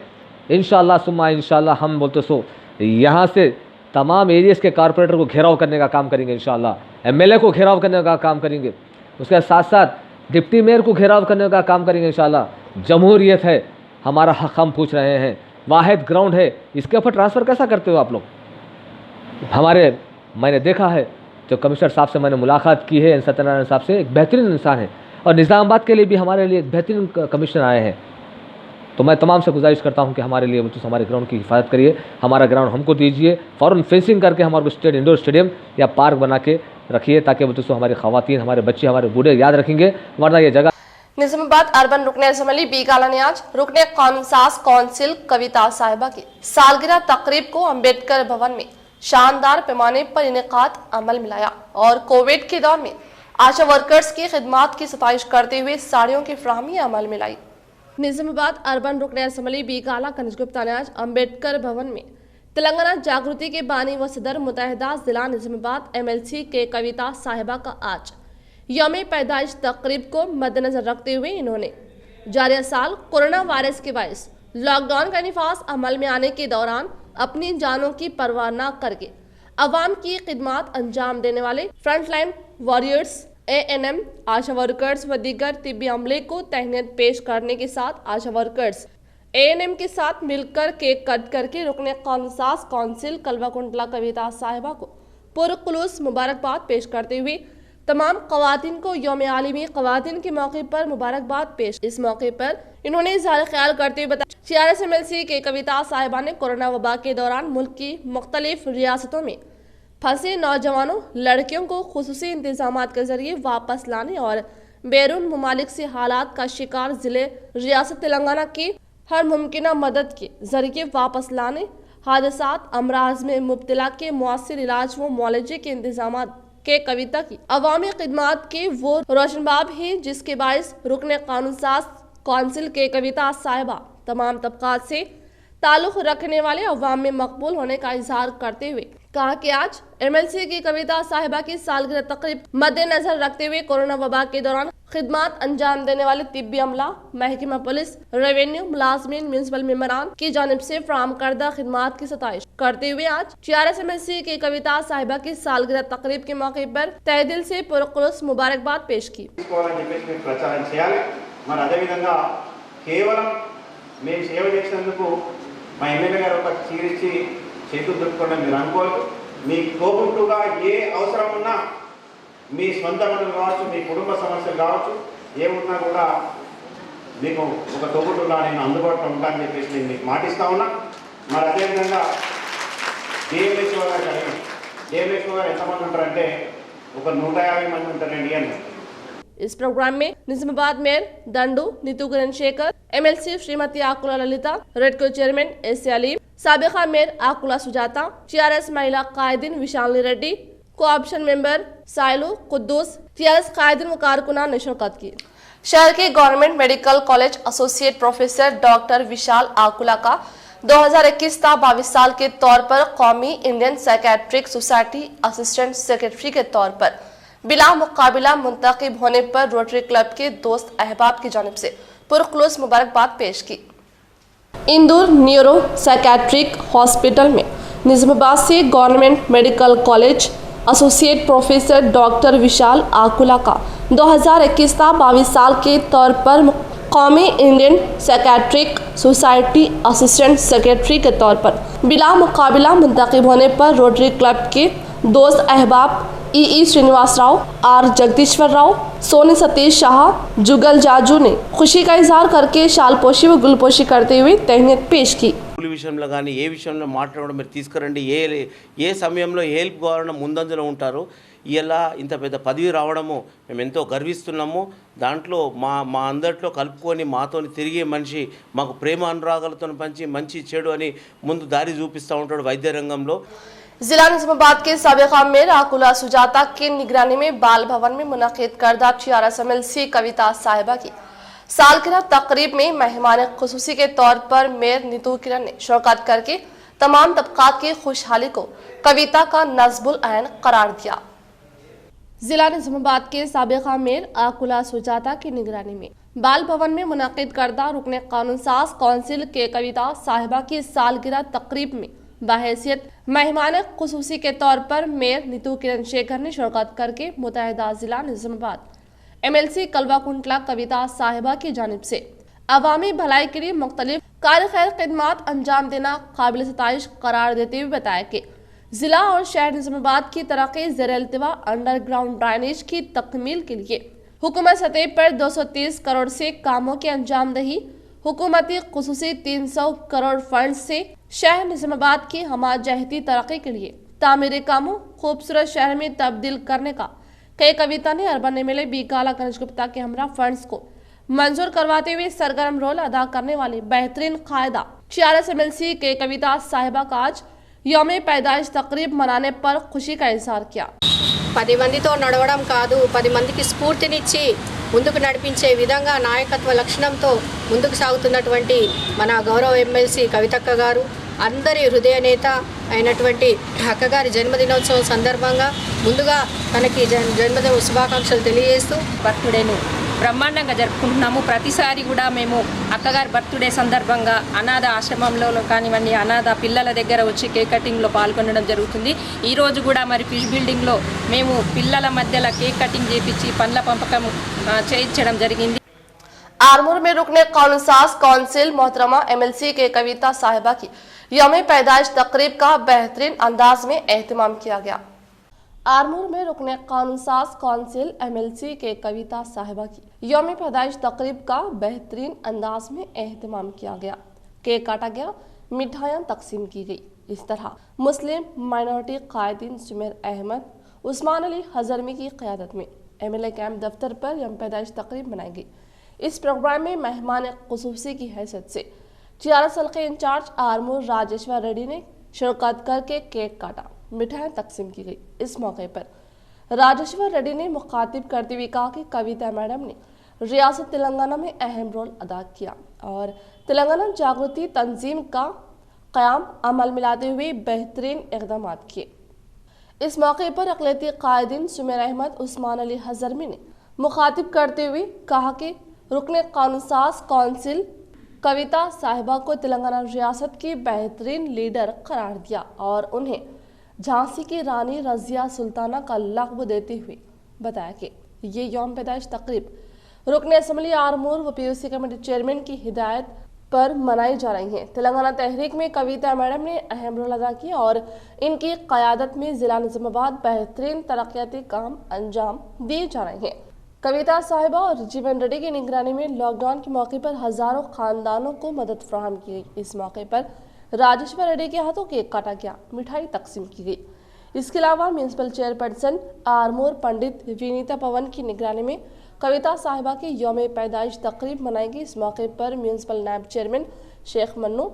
इंशाअल्लाह सुम्मा इंशाअल्लाह हम बोलते सो यहाँ से तमाम एरियाज़ के कारपोरेटर को घेराव करने का काम करेंगे, इंशाअल्लाह एमएलए को घेराव करने का काम करेंगे, उसके साथ साथ डिप्टी मेयर को घेराव करने का काम करेंगे इंशाअल्लाह। जमहूरियत है, हमारा हक हम पूछ रहे हैं, वाहिद ग्राउंड है, इसके ऊपर ट्रांसफ़र कैसा करते हो आप लोग? हमारे मैंने देखा है जो कमिश्नर साहब से मैंने मुलाकात की है, एन सत्यनारायण साहब से, एक बेहतरीन इंसान है और निज़ामाबाद के लिए भी हमारे लिए एक बेहतरीन कमिश्नर आए हैं। तो मैं तमाम से गुजारिश करता हूं कि हमारे लिए तो हमारे ग्राउंड की हिफाजत करिए, हमारा ग्राउंड हमको दीजिए, फ़ौरन फेंसिंग करके हमारे को इंडोर स्टेडियम या पार्क बना के रखिए ताकि दोस्तों हमारी ख़वातीन, हमारे बच्चे, हमारे बूढ़े याद रखेंगे, वरना ये जगह। निजामाबाद अर्बन रुकने असम्बली बीकाला ने आज रुकने कानूनसाज कौंसिल कविता साहिबा की सालगिरह तकरीब को अम्बेडकर भवन में शानदार पैमाने पर इनेकाद अमल में लाया और कोविड के दौर में आशा वर्कर्स की खिदमात की सताइश करते हुए साड़ियों की फ्राहमी अमल में लाई। निजामाबाद अर्बन रुकने असम्बली बीकाला कनिष्क गुप्ता ने आज अम्बेडकर भवन में तेलंगाना जागृति के बानी व सदर मुतहदा जिला निजामाबाद MLC के कविता साहिबा का आज यौम पैदाइश तकरीब को मद्देनजर रखते हुए इन्होंने जारी साल कोरोना वायरस के बायस लॉकडाउन का निफाज अमल में आने के दौरान अपनी जानों की परवाह न करके अवाम की खिदमात अंजाम देने वाले फ्रंटलाइन वॉरियर्स, ANM, आशा वर्कर्स व दीगर तिब्बी अमले को तहनीत पेश करने के साथ आशा वर्कर्स ANM के साथ मिलकर केक कट करके रुकने कानूनसाज कौंसिल कलवाकुंटला कविता साहिबा को पुरखुलूस मुबारकबाद पेश करते हुए तमाम खवातीन को यौम आलमी खवातीन के मौके पर मुबारकबाद पेश। इस मौके पर इन्होंने इज़हार ख्याल करते हुए बताया, CRS MLC के कविता साहिबा ने कोरोना वबा के दौरान मुल्क की मुख्तलिफ रियासतों में फंसे नौजवानों, लड़कियों को खुसूसी इंतजामात के जरिए वापस लाने और बैरून ममालिक से हालात का शिकार जिले रियासत तेलंगाना की हर मुमकिन मदद के जरिए वापस लाने, हादसात अमराज में मुब्तला के मुअस्सिर इलाज व मुआलजे के इंतजाम के कविता की अवामी खिदमात के वो रोशनबाब हैं जिसके बायस रुकने कानूनसाज कौंसिल के कविता साहिबा तमाम तबकात से ताल्लुक़ रखने वाले अवाम में मकबूल होने का इजहार करते हुए कहा कि आज MLC की कविता साहिबा की सालगिरह तकरीब मद्देनजर रखते हुए कोरोना वबा के दौरान खिदमात अंजाम देने वाले तिब्बी अमला, महकमा पुलिस, रेवेन्यू मुलाजमीन, म्यूनसिपल मेंबरान की जानिब से फ्राहम करदा खिदमात की सताइश करते हुए आज CRS MLC की कविता साहिबा की सालगिरह तकरीब के मौके पर तहे दिल से पुरखुलूस मुबारकबाद पेश की। మా ఎమ్మెల్యే గారు ఒక చీరిచ్చి చేతులు దులుపుకోవడం మీరు అనుకోవద్దు. మీ తోబుట్టుగా ఏ అవసరం ఉన్నా మీ సొంత పనులు కావచ్చు, మీ కుటుంబ సమస్యలు కావచ్చు, ఏమున్నా కూడా మీకు ఒక తోబుట్టుగా నేను అందుబాటులో ఉంటానని చెప్పేసి నేను మీకు మాటిస్తా ఉన్నా. మరి అదేవిధంగా DMHO గారు అడిగాను, DMHO గారు ఎంతమంది ఉంటారంటే ఒక 150 మంది ఉంటారండి అన్నారు. इस प्रोग्राम में Nizamabad mayor Dandu Neethu Kiran Shekhar, MLC Shrimati Akula Lalitha, REDCO chairman SC Aleem, साबिका मेयर आकुला सुजाता, CRS महिला कायदीन Vishalini Reddy, co-option member Sailu Quddus, CRS कायदीन व कारकुनान ने शिरकत की। शहर के government medical college associate professor doctor Vishal Akula का 2021-22 साल के तौर पर कौमी Indian psychiatric society assistant secretary के तौर पर बिला मुकाबिला मुंतखब होने पर रोटरी क्लब के दोस्त अहबाब की जानिब से पुरखुलूस मुबारकबाद पेश की। इंदौर न्यूरो साइकेट्रिक हॉस्पिटल में निजामाबाद से government medical college associate professor doctor Vishal Akula का 2021-22 साल के तौर पर कौमी Indian psychiatric society assistant secretary के तौर पर बिला मुकाबिला मुंतखब होने पर रोटरी क्लब के दोस्त अहबाब EE श्रीनिवास राव, R जगदीश्वर राव, सोनी सतीश शाह, जुगल जाजू ने खुशी का इजहार करके शालपोशी व गुलपोशी करते हुए तहनीत पेश की। విషయంలో కానీ ఏ విషయంలో మాట్లాడడం మీరు తీసుకురండి, ఏ సమయంలో హెల్ప్ కావాలన్నా ముందంజలో ఉంటారు. ఇలా ఇంత పెద్ద పదవి రావడము మేము ఎంతో గర్విస్తున్నాము. దాంట్లో మా అందరిలో కలుపుకొని మాతోని తిరిగే మనిషి, మాకు ప్రేమ అనురాగాలతో పంచి మంచి చెడు అని ముందు దారి చూపిస్తూ ఉంటాడు వైద్య రంగంలో. जिला निजामाबाद के साबिका मेयर आकुला सुजाता की निगरानी में बाल भवन में मुनक़िद करदा CRS MLC कविता साहिबा की सालगिरह तकरीब में मेहमान खुसूसी के तौर पर मेयर नीतू किरण ने शिरकत करके तमाम तबकात की खुशहाली को कविता का नज़्बुल ऐन करार दिया। जिला निजामाबाद के साबिका मेयर आकुला सुजाता की निगरानी में बाल भवन में मुनक़िद करदा रुकने कानून साज कौंसिल के कविता साहिबा की सालगिरह तकरीब में बहैसियत मेहमान खुसूसी के तौर पर मेयर नीतू किरण शेखर ने शिरकत करके मुतहदा जिला निजामाबाद MLC कलवा कुंटला कविता साहिबा की जानिब से अवामी भलाई के लिए मुख्तलिफ कार खैर खिदमात अंजाम देना काबिल सताइश करार देते हुए बताया कि जिला और शहर निजामाबाद की तरक्की ज़ेर-ए-इल्तिवा अंडरग्राउंड ड्रेनेज की तकमील के लिए हुकूमत सतह पर 230 करोड़ से कामों की अंजामदही, हुकूमती खुसूसी 300 करोड़ फंड से शहर निजामाबाद की हमाजहती तरक्की के लिए तामीरी कामों खूबसूरत शहर में तब्दील करने का कई कविता ने अर्बन MLA बी काला गणेश गुप्ता के हमरा फंड्स को मंजूर करवाते हुए सरगर्म रोल अदा करने वाली बेहतरीन कायदा 46 MLC के कविता साहिबा का आज यौम पैदाइश तकरीब मनाने पर खुशी का इजहार किया। 10 మందితో నడవడం కాదు 10 మందికి స్ఫూర్తినిచ్చి ముందుకు నడిపించే విధంగా నాయకత్వ లక్షణంతో ముందుకు సాగుతున్నటువంటి మన గౌరవ MLC కవితక్క గారు అందరి హృదయ నేత అయినటువంటి అక్కగారి జన్మదినోత్సవం సందర్భంగా ముందుగా తనకి జన్మదిన శుభాకాంక్షలు తెలియజేస్తూ బర్త్డేను బ్రహ్మాండంగా జరుపుకుంటున్నాము. ప్రతిసారి కూడా మేము అక్కగారి బర్త్డే సందర్భంగా అనాథ ఆశ్రమంలో కానివ్వండి అనాథ పిల్లల దగ్గర వచ్చి కేక్ కటింగ్లో పాల్గొనడం జరుగుతుంది. ఈరోజు కూడా మరి ఫిష్ బిల్డింగ్లో మేము పిల్లల మధ్యలో కేక్ కటింగ్ చేపించి పండ్ల పంపకం చేయించడం జరిగింది. आरमूर में रुकने कानून साज कौंसिल मोहतरमा MLC के कविता साहिबा की यौम पैदाइश तकरीब का बेहतरीन अंदाज में एहतमाम किया गया। आरमूर में रुकने कानून साज कौंसिल MLC के कविता साहिबा की यौम पैदाइश तकरीब का बेहतरीन अंदाज में एहतमाम किया गया। केक काटा गया, मिठाइयाँ तकसीम की गई। इस तरह मुस्लिम माइनॉरिटी कायदीन सुमेर अहमद, उस्मान अली हजरमी की क़यादत में MLA कैंप दफ्तर पर यौम पैदाइश तकरीब मनाई गई। इस प्रोग्राम में मेहमान खुसूसी की हैसियत से TRS हल्के इंचार्ज आरमूर राजेश्वर रेड्डी ने शिरकत करके केक काटा, मिठाइयाँ तकसीम की गई। इस मौके पर राजेश्वर रेड्डी ने मुखातिब करते हुए कहा कि कविता मैडम ने रियासत तेलंगाना में अहम रोल अदा किया और तेलंगाना जागृति तंजीम का क़याम अमल मिलाते हुए बेहतरीन इक़दाम किए। इस मौके पर अक़लियती कायदीन सुमेर अहमद, उस्मान अली हजरमी ने मुखातिब करते हुए कहा कि रुकने कानून साज कौंसिल कविता साहिबा को तेलंगाना रियासत की बेहतरीन लीडर करार दिया और उन्हें झांसी की रानी रज़िया सुल्ताना का लक़्ब देते हुए बताया कि ये यौम पैदाइश तकरीब रुकने असम्बली आरमूर व POC कमेटी चेयरमैन की हिदायत पर मनाई जा रही हैं। तेलंगाना तहरीक में कविता मैडम ने अहम रोल अदा किया और इनकी क़यादत में ज़िला निजामाबाद बेहतरीन तरक्याती काम अंजाम दिए जा रहे हैं। कविता साहिबा और जीवन रेड्डी की निगरानी में लॉकडाउन के मौके पर हजारों खानदानों को मदद फराहम की गई। इस मौके पर राजेश्वर रेड्डी के हाथों केक काटा गया, मिठाई तकसीम की गई। इसके अलावा म्यूनसिपल चेयरपर्सन आरमूर पंडित विनीता पवन की निगरानी में कविता साहिबा की यौम पैदाइश तकरीब मनाई गई। इस मौके पर म्यूनसिपल नायब चेयरमैन शेख मन्नू,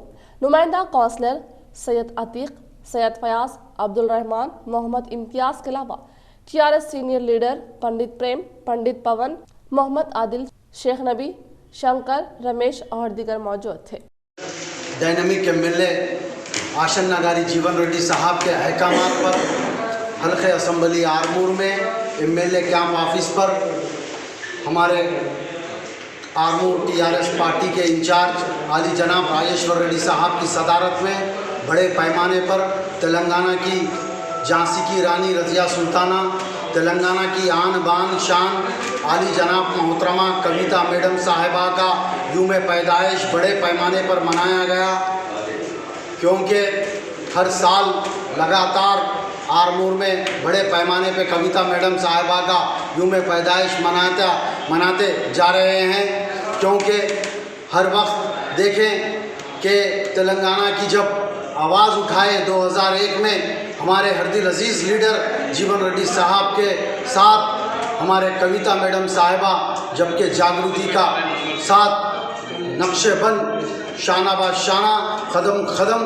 नुमाइंदा कौंसलर सैयद अतीक, सैयद फयाज, अब्दुल रहमान, मोहम्मद इम्तियाज के अलावा TRS सीनियर लीडर पंडित प्रेम, पंडित पवन, मोहम्मद आदिल, शेख नबी, शंकर, रमेश और दीगर मौजूद थे। डायनामिक MLA आशन नगारी जीवन रेड्डी साहब के अहकामात पर हल्के असम्बली आरमूर में MLA कैंप ऑफिस पर हमारे आरमूर TRS पार्टी के इंचार्ज आली जनाब राजेश्वर रेड्डी साहब की सदारत में बड़े पैमाने पर तेलंगाना की झांसी की रानी रज़िया सुल्ताना, तेलंगाना की आन बान शान आली जनाब मोहतरमा कविता मैडम साहिबा का यूम पैदाइश बड़े पैमाने पर मनाया गया, क्योंकि हर साल लगातार आरमूर में बड़े पैमाने पर कविता मैडम साहिबा का यूम पैदाइश मनाते जा रहे हैं। क्योंकि हर वक्त देखें कि तेलंगाना की जब आवाज़ उठाए 2001 में हमारे हरदिल अजीज़ लीडर जीवन रेड्डी साहब के साथ हमारे कविता मैडम साहिबा जबकि जागृति का साथ नक्शेबंद शाना बा शाना, कदम कदम,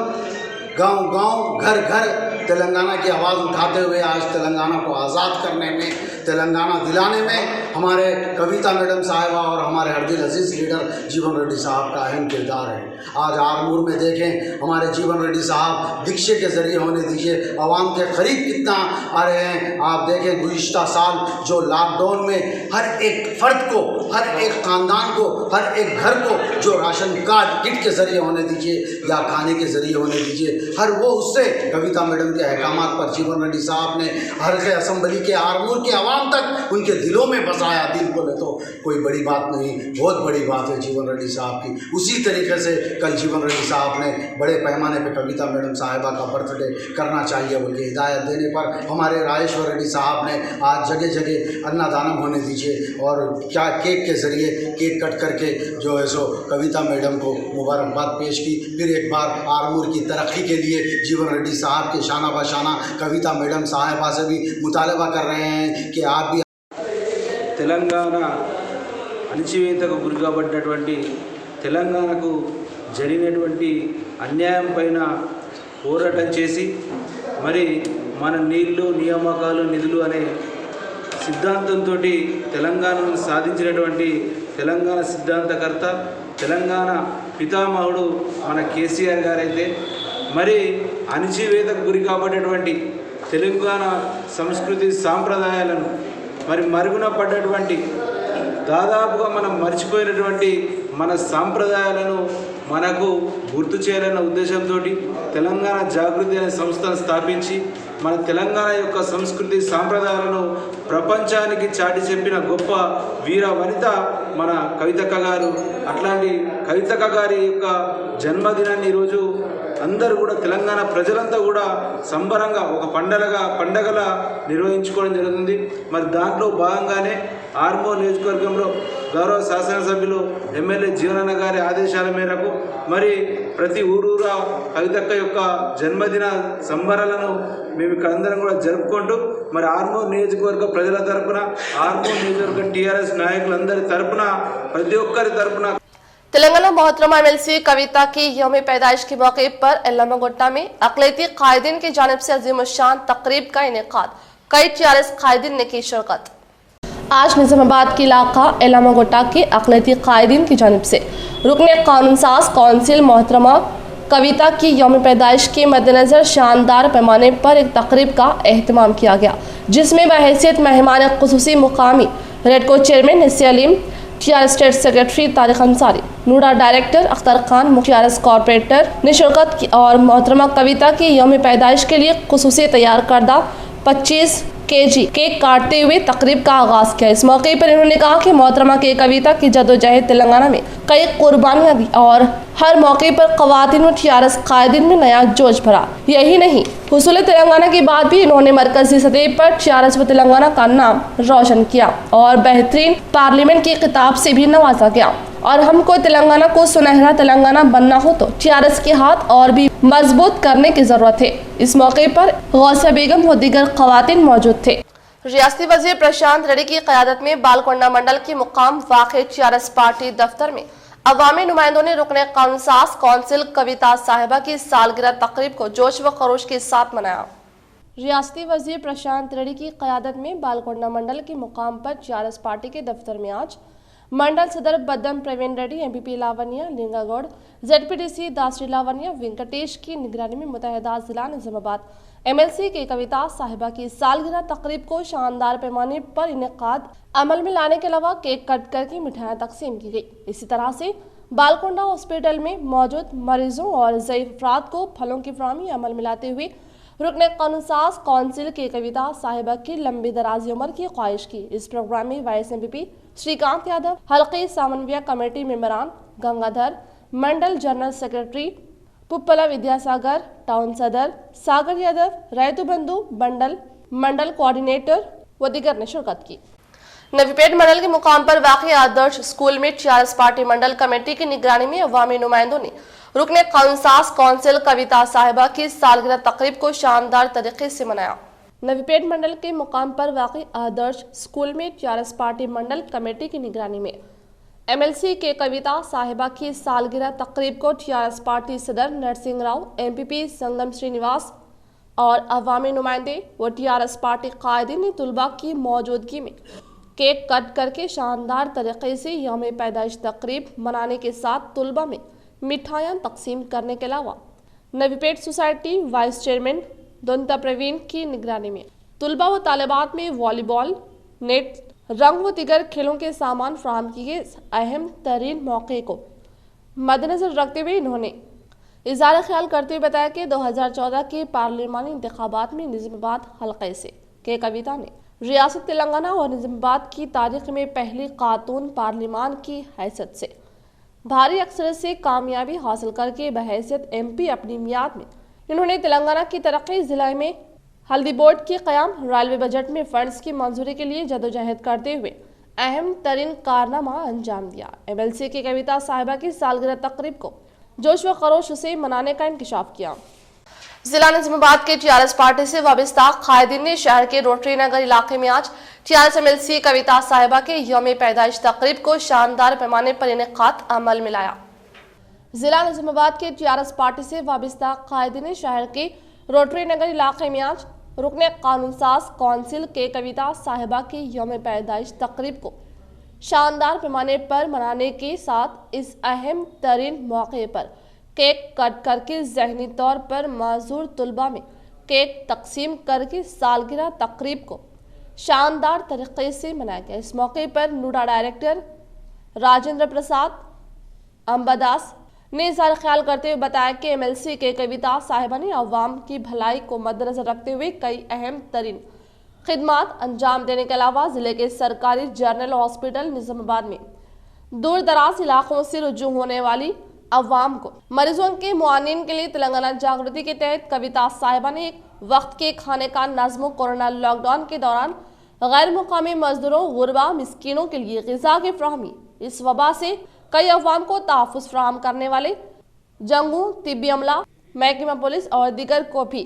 गांव गांव, घर घर तेलंगाना की आवाज़ उठाते हुए आज तेलंगाना को आज़ाद करने में, तेलंगाना दिलाने में हमारे कविता मैडम साहिबा और हमारे हरदिल अजीज़ लीडर जीवन रेड्डी साहब का अहम किरदार है। आज आरमूर में देखें हमारे जीवन रेड्डी साहब दीक्षे के ज़रिए होने दीजिए आवाम के करीब कितना आ रहे हैं। आप देखें गुज़िश्ता साल जो लॉकडाउन में हर एक फ़र्द को, हर एक ख़ानदान को, हर एक घर को जो राशन कार्ड किट के ज़रिए होने दीजिए या खाने के ज़रिए होने दीजिए, हर वो उससे कविता मैडम के अहकामात पर जीवन रेड्डी साहब ने हल्के असम्बली के आरमूर के आवाम तक उनके दिलों में बसाया। दिल बोले तो कोई बड़ी बात नहीं, बहुत बड़ी बात है जीवन रेड्डी साहब की। उसी तरीके से कल जीवन रेड्डी साहब ने बड़े पैमाने पर कविता मैडम साहिबा का बर्थडे करना चाहिए बोल के हिदायत देने पर हमारे राजेश्वर रेड्डी साहब ने आज जगह जगह अन्नदानम होने दीजिए और क्या केक के ज़रिए केक कट करके जो है सो कविता मैडम को मुबारकबाद पेश की। फिर एक बार आरमूर की तरक्की के लिए जीवन रेड्डी साहब के शाना बशाना कविता मैडम साहिबा से भी मुतालबा कर रहे हैं कि आप भी తెలంగాణ అణచివేతకు గురి కాబడినటువంటి తెలంగాణకు జరిగినటువంటి అన్యాయం పైన పోరాటం చేసి మరి మన నీళ్లు నియామకాలు నిధులు అనే సిద్ధాంతంతో తెలంగాణను సాధించినటువంటి తెలంగాణ సిద్ధాంతకర్త తెలంగాణ పితామహుడు మన కేసీఆర్ గారైతే మరి అణచివేతకు గురి కాబడినటువంటి తెలంగాణ సంస్కృతి సాంప్రదాయాలను మరి మరుగున పడ్డటువంటి దాదాపుగా మనం మర్చిపోయినటువంటి మన సాంప్రదాయాలను మనకు గుర్తు చేయాలన్న ఉద్దేశంతో తెలంగాణ జాగృతి అనే సంస్థను స్థాపించి మన తెలంగాణ యొక్క సంస్కృతి సాంప్రదాయాలను ప్రపంచానికి చాటి చెప్పిన గొప్ప వీర వనిత మన కవితక్క గారు. అట్లాంటి కవితక్క గారి యొక్క జన్మదినాన్ని ఈరోజు అందరూ కూడా తెలంగాణ ప్రజలంతా కూడా సంబరంగా ఒక పండగలా నిర్వహించుకోవడం జరుగుతుంది. మరి దాంట్లో భాగంగానే ఆర్మూర్ నియోజకవర్గంలో గౌరవ శాసనసభ్యులు ఎమ్మెల్యే జీవనన్న గారి ఆదేశాల మేరకు మరి ప్రతి ఊరూరా కవితక్క యొక్క జన్మదిన సంబరాలను మేము ఇక్కడ అందరం కూడా జరుపుకుంటూ మరి ఆర్మూర్ నియోజకవర్గ ప్రజల తరపున, ఆర్మూర్ నియోజకవర్గ టీఆర్ఎస్ నాయకులందరి తరపున, ప్రతి ఒక్కరి తరపున तेलंगाना मोहतरमा एमएलसी कविता की यौम पैदाइश के मौके पर एल्लामागुट्टा में अक़लियती कायदीन की जानिब से अज़ीमुश्शान तक़रीब का इनेकाद, कई टीआरएस कायदीन ने की शिरकत। आज निज़ामाबाद के इलाका एल्लामागुट्टा के अक़लियती कायदीन की जानिब से रुकन कानून साज कौंसिल मोहतरमा कविता की यौम पैदाइश के मद्देनज़र शानदार पैमाने पर एक तक़रीब का एहतमाम किया गया, जिसमें बहैसियत मेहमान ख़ुसूसी मुकामी REDCO chairman Nissi Aleem, TRS state secretary Tariq Ansari, NUDA director Akhtar Khan, TRS corporator ने शिरकत की और मोहतरमा कविता की यौम पैदाइश के लिए खुसूसी तैयार करदा 25 केजी केक काटते हुए तकरीब का आगाज किया। इस मौके पर इन्होंने कहा कि मोहतरमा के कविता की जदोजहद तेलंगाना में कई कुर्बानियां दी और हर मौके पर ख़वातीन व टीआरएस कायदीन में नया जोश भरा। यही नहीं, हुसूल तेलंगाना के बाद भी इन्होंने मरकजी सतह पर टीआरएस व तेलंगाना का नाम रोशन किया और बेहतरीन पार्लियामेंट के खिताब से भी नवाजा गया। और हमको तेलंगाना को सुनहरा तेलंगाना बनना हो तो टीआरएस के हाथ और भी मजबूत करने की जरूरत है। इस मौके पर गौसिया बेगम व दीगर खवातीन मौजूद थे। रियासती वजीर प्रशांत रेड्डी की क़यादत में बालकोंडा मंडल के मुकाम वाक़े टीआरएस पार्टी दफ्तर में अवामी नुमाइंदों ने रुकन कानून साज कौंसिल कविता साहिबा की सालगिरह तकरीब को जोश व खरोश के साथ मनाया। रियासती वजीर प्रशांत रेड्डी की क़यादत में बालकोंडा मंडल के मुकाम पर टीआरएस पार्टी के दफ्तर में आज मंडल सदर बद्दम प्रवीण रेड्डी, एमपीपी लावण्या लिंगागौड़, जेडपीटीसी दासरी लावण्या वेंकटेश की निगरानी में मुतहदा जिला निज़ामाबाद एमएलसी के कविता साहिबा की सालगिरह तकरीब को शानदार पैमाने पर इनेकाद अमल में लाने के अलावा केक कट करके मिठाइयाँ तकसीम की गई। इसी तरह से बालकोंडा हॉस्पिटल में मौजूद मरीजों और ज़ईफ अफराद को फलों की फराहमी अमल में लाते हुए रुकन कानून साज कौंसिल के कविता साहिबा की लंबी दराजी उम्र की ख्वाहिश की। इस प्रोग्राम में वाइस एमपीपी श्रीकांत यादव, हल्की समन्वय कमेटी मेंबरान गंगाधर, मंडल जनरल सेक्रेटरी पुप्पला विद्यासागर, टाउन सदर सागर यादव, रैतु बंधु बंडल मंडल कोऑर्डिनेटर व दीगर ने शिरकत की। नवीपेट मंडल के मुकाम पर वाक़ई आदर्श स्कूल में टीआरएस पार्टी मंडल कमेटी की निगरानी में अवामी नुमाइंदों ने रुकन कानून साज कौंसिल कविता साहिबा की सालगिरह तकरीब को शानदार तरीके से मनाया। नवीपेट मंडल के मुकाम पर वाक़ई आदर्श स्कूल में टीआरएस पार्टी मंडल कमेटी की निगरानी में एमएलसी के कविता साहिबा की सालगिरह तकरीब को टीआरएस पार्टी सदर नरसिंह राव, एमपीपी संगम श्रीनिवास, और अवामी नुमाइंदे व TRS पार्टी कायदीन ने तलबा की मौजूदगी में केक कट करके शानदार तरीके से यौम पैदाइश तकरीब मनाने के साथ तलबा में मिठाइयाँ तकसीम करने के अलावा Navipet society vice chairman Dunta Praveen की निगरानी में तलबा व तालिबात में वॉलीबॉल, नेट, रंग व दिगर खेलों के सामान फराहम किए। इस अहम तरीन मौके को मद्देनजर रखते हुए इन्होंने इज़हार ख्याल करते हुए बताया कि 2014 के पार्लिमानी इंतखाबात में निज़ामाबाद हल्के से के कविता ने रियासत तेलंगाना और निज़ामाबाद की तारीख में पहली खातून पार्लिमान की हैसियत से भारी अक्सरियत से कामयाबी हासिल करके बहैसियत MP अपनी मियाद में इन्होंने तेलंगाना की तरक्की, जिला में हल्दी बोर्ड के क़याम, रेलवे बजट में फंड्स की मंजूरी के लिए जदोजहद करते हुए अहम तरीन कारनामा अंजाम दिया। MLC की कविता साहिबा की सालगिरह तकरीब को जोश व खरोश से मनाने का इंकशाफ किया। जिला निजामाबाद के TRS पार्टी से वाबस्ता कायदीन ने शहर के रोटरी नगर इलाके में आज TRS MLC कविता साहिबा के यौम पैदाइश तकरीब को शानदार पैमाने पर इनेकात अमल में लाया। जिला निजामाबाद के TRS पार्टी से वाबस्ता कायदीन ने शहर के रोटरी नगर इलाके में आज रुकने कानून साज कौंसिल के कविता साहिबा की यौम पैदाइश तकरीब को शानदार पैमाने पर मनाने के साथ इस अहम तरीन मौके पर केक कट करके ज़हनी तौर पर माजूर तलबा में केक तकसीम करके सालगिरह तकरीब को शानदार तरीके से मनाया गया। इस मौके पर नूडा डायरेक्टर राजेंद्र प्रसाद अंबादास ने इज़हार ख्याल करते हुए बताया कि MLC के कविता साहिबा ने अवाम की भलाई को मद्देनजर रखते हुए कई अहम तरीन खिदमात अंजाम देने के अलावा जिले के सरकारी जनरल हॉस्पिटल निजामाबाद में दूर दराज इलाकों से रुजू होने वाली अवाम को मरीजों के मुआयने के लिए तेलंगाना जागृति के तहत कविता साहिबा ने एक वक्त के खाने का नज़्म कोरोना लॉकडाउन के दौरान गैर मुकामी मजदूरों, गुरबा, मिस्कीनों के लिए ग़िज़ा की फ्राहमी, इस वबा से कई अवाम को तहफ़्फ़ुज़ फ्राहम करने वाले जंगू, तिब्बी अमला, महकमा पुलिस और दीगर को भी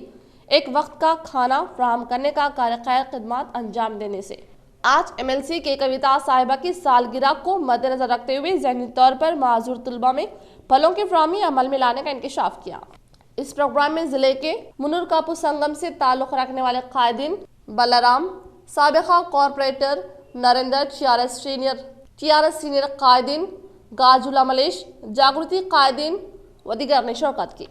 एक वक्त का खाना फ्राहम करने का कार्य खिदमत अंजाम देने से आज MLC के कविता साहिबा की सालगिरह को मद्देनजर रखते हुए ज़हनी तौर पर माजूर तलबा में फलों की फ्राहमी अमल में लाने का इंकशाफ किया। इस प्रोग्राम में जिले के मुनूर कापू संगम से ताल्लुक़ रखने वाले कायदीन बलराम, साबिक़ा कॉर्पोरेटर नरेंद्र, TRS सीनियर कायदीन गाजुला मलेश, जागृति कायदीन व दीगर ने शिरकत की।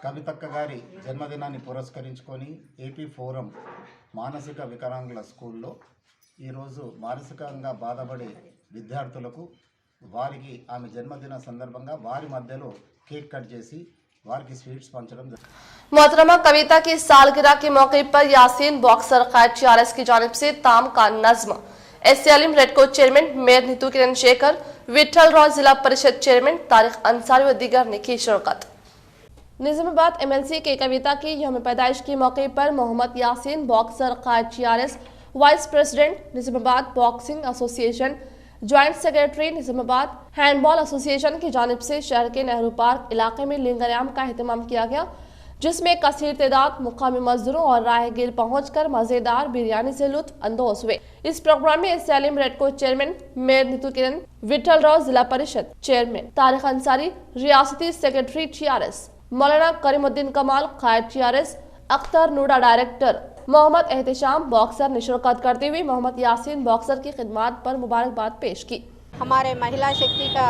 కవితక్క గారి జన్మదినాన్ని పురస్కరించుకొని ఏపీ ఫోరం మానసిక వికలాంగుల స్కూల్లో ఈరోజు మానసికంగా బాధపడే విద్యార్థులకు వారికి ఆమె జన్మదిన సందర్భంగా వారి మధ్యలో కేక్ కట్ చేసి వారికి స్వీట్స్ పంచడం జరిగింది। मोहतरमा कविता की सालगिरह के मौके पर यासीन बॉक्सर खैर TRS की जानिब से ताम का नज़्म, SCLM रेडको chairman mayor Neetu Kiran Shekhar, Vitthal Rao जिला परिषद चेयरमैन तारिक अंसारी व दीगर ने की शिरकत। निजामाबाद MLC के कविता की यौम पैदाइश के मौके पर मोहम्मद यासीन बॉक्सर कायद TRS, vice president Nizamabad boxing association, joint secretary Nizamabad handball association की जानिब से शहर के नेहरू पार्क इलाके में लिंगरयाम का अहतमाम किया गया, जिसमें कसीर तादाद मुकामी मजदूरों और राहगीर पहुंचकर मजेदार बिरयानी से लुत्फ अंदोज हुए। इस प्रोग्राम में SCLM रेडको चेयरमैन मेयर नीतू किरण, विठल राव जिला परिषद चेयरमैन तारिक अंसारी, रियासती सेक्रेटरी TRS मौलाना करीमुद्दीन कमाल कायद TRS, Akhtar NUDA director, Mohammed Ehtesham boxer ने शिरकत करते हुए मोहम्मद यासीन बॉक्सर की खिदमत पर मुबारकबाद पेश की। हमारे महिला शक्ति का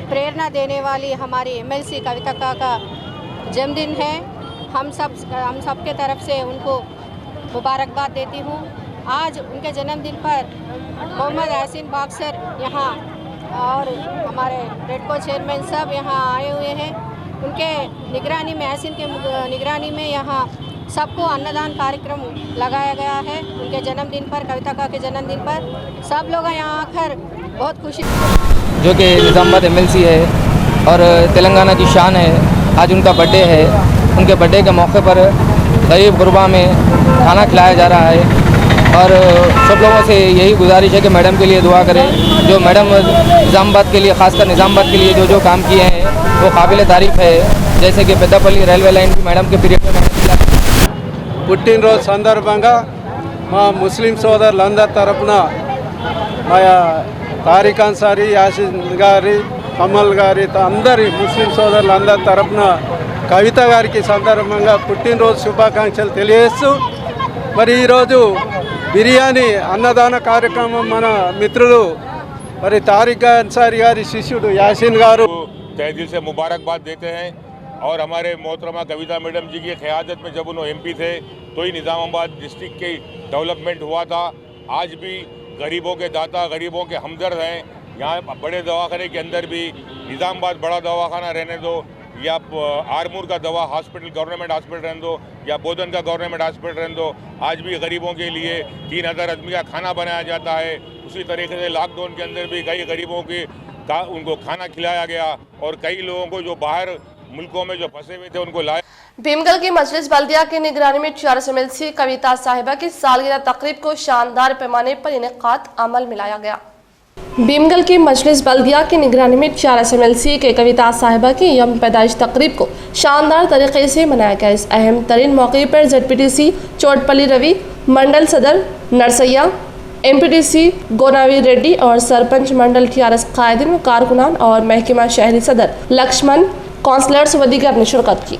प्रेरणा देने वाली हमारी MLC कविता का जन्मदिन है। हम सब के तरफ से उनको मुबारकबाद देती हूँ। आज उनके जन्मदिन पर मोहम्मद यासीन बॉक्सर यहाँ और हमारे रेडको चेयरमैन सब यहाँ आए हुए हैं। उनके निगरानी में, यासीन के निगरानी में यहाँ सबको अन्नदान कार्यक्रम लगाया गया है। उनके जन्मदिन पर, कविता के जन्मदिन पर सब लोग यहाँ आकर बहुत खुशी, जो कि निजामाबाद MLC है और तेलंगाना की शान है। आज उनका बर्थडे है। उनके बर्थडे के मौके पर गरीब गुरबा में खाना खिलाया जा रहा है और सब लोगों से यही गुजारिश है कि मैडम के लिए दुआ करें। जो मैडम निजामाबाद के लिए, खासकर निजामाबाद के लिए जो काम किए हैं वो काबिल तारीफ़ है। जैसे कि पेद्दापल्ली रेलवे लाइन की मैडम के पीरियड में పుట్టినరోజు సందర్భంగా మా ముస్లిం సోదరులందరి తరపున మా తారిక్ అన్సారీ, యాసిన్ గారి, కమల్ గారి అందరి ముస్లిం సోదరులందరి తరపున కవిత గారికి సందర్భంగా పుట్టినరోజు శుభాకాంక్షలు తెలియజేస్తూ మరి ఈరోజు బిర్యానీ అన్నదాన కార్యక్రమం మన మిత్రులు మరి తారిక్ అన్సారీ గారి శిష్యుడు యాసిన్ గారు तहे दिल से मुबारकबाद देते हैं। और हमारे मोहतरमा कविता मैडम जी की क़यादत में जब उन्होंने MP थे तो ही निज़ामाबाद डिस्ट्रिक्ट की डेवलपमेंट हुआ था। आज भी गरीबों के दाता, गरीबों के हमदर्द हैं। यहाँ बड़े दवाखाने के अंदर भी निज़ामाबाद बड़ा दवाखाना रहने दो या आरमूर का दवा हॉस्पिटल गवर्नमेंट हॉस्पिटल रहने दो या बोधन का गवर्नमेंट हॉस्पिटल रहने दो, आज भी गरीबों के लिए 3000 आदमी का खाना बनाया जाता है। उसी तरीके से लॉकडाउन के अंदर भी कई गरीबों की उनको खाना खिलाया गया और कई लोगों को जो बाहर मुल्कों में जो फंसे हुए थे उनको लाया। भीमगल की मजलिस बल्दिया की निगरानी में TRS MLC कविता साहिबा की सालगिरह तकरीब को शानदार पैमाने पर इनेकाद अमल में लाया गया। भीमगल की मजलिस बल्दिया की निगरानी में TRS MLC के कविता साहिबा की यौम पैदाइश तकरीब को शानदार तरीके से मनाया गया। इस अहम तरीन मौके पर ZPTC चोटपल्ली रवि, मंडल सदर नरसैया, MPTC गोनावी रेड्डी और सरपंच मंडल TRS कायदीन, कारकुनान और महकमा शहरी सदर लक्ष्मण, काउंसलर्स व दीगर ने शिरकत की।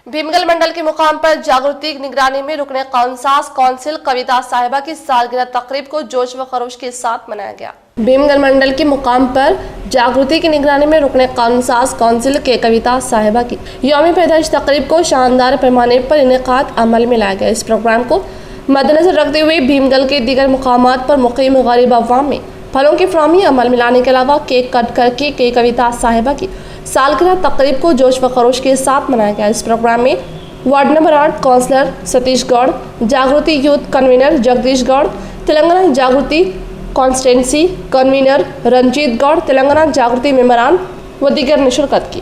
भीमगल मंडल के मुकाम पर जागृति निगरानी में रुकने काउंसास काउंसिल कविता साहिबा की सालगिरह तकरीब को जोश व खरोश के साथ मनाया गया। भीमगल मंडल के मुकाम पर जागृति की निगरानी में रुकने काउंसास काउंसिल के कविता साहिबा की यौम पैदाइश तकरीब को शानदार पैमाने पर इनेकाद अमल में लाया गया। इस प्रोग्राम को मद्देनजर रखते हुए भीमगल के दीगर मुकामात पर मुकीम गरीब अवाम में फलों की फराहमी अमल में लाने के अलावा केक कट करके के कविता साहिबा की सालगिरह तकरीब को जोश व खरोश के साथ मनाया गया। इस प्रोग्राम में ward number 8 councillor Satish Goud, Jagruthi youth convener Jagadish Goud, Telangana Jagruthi constituency convener Ranjith Goud, Telangana Jagruthi मेंबरान व दीगर ने शिरकत की।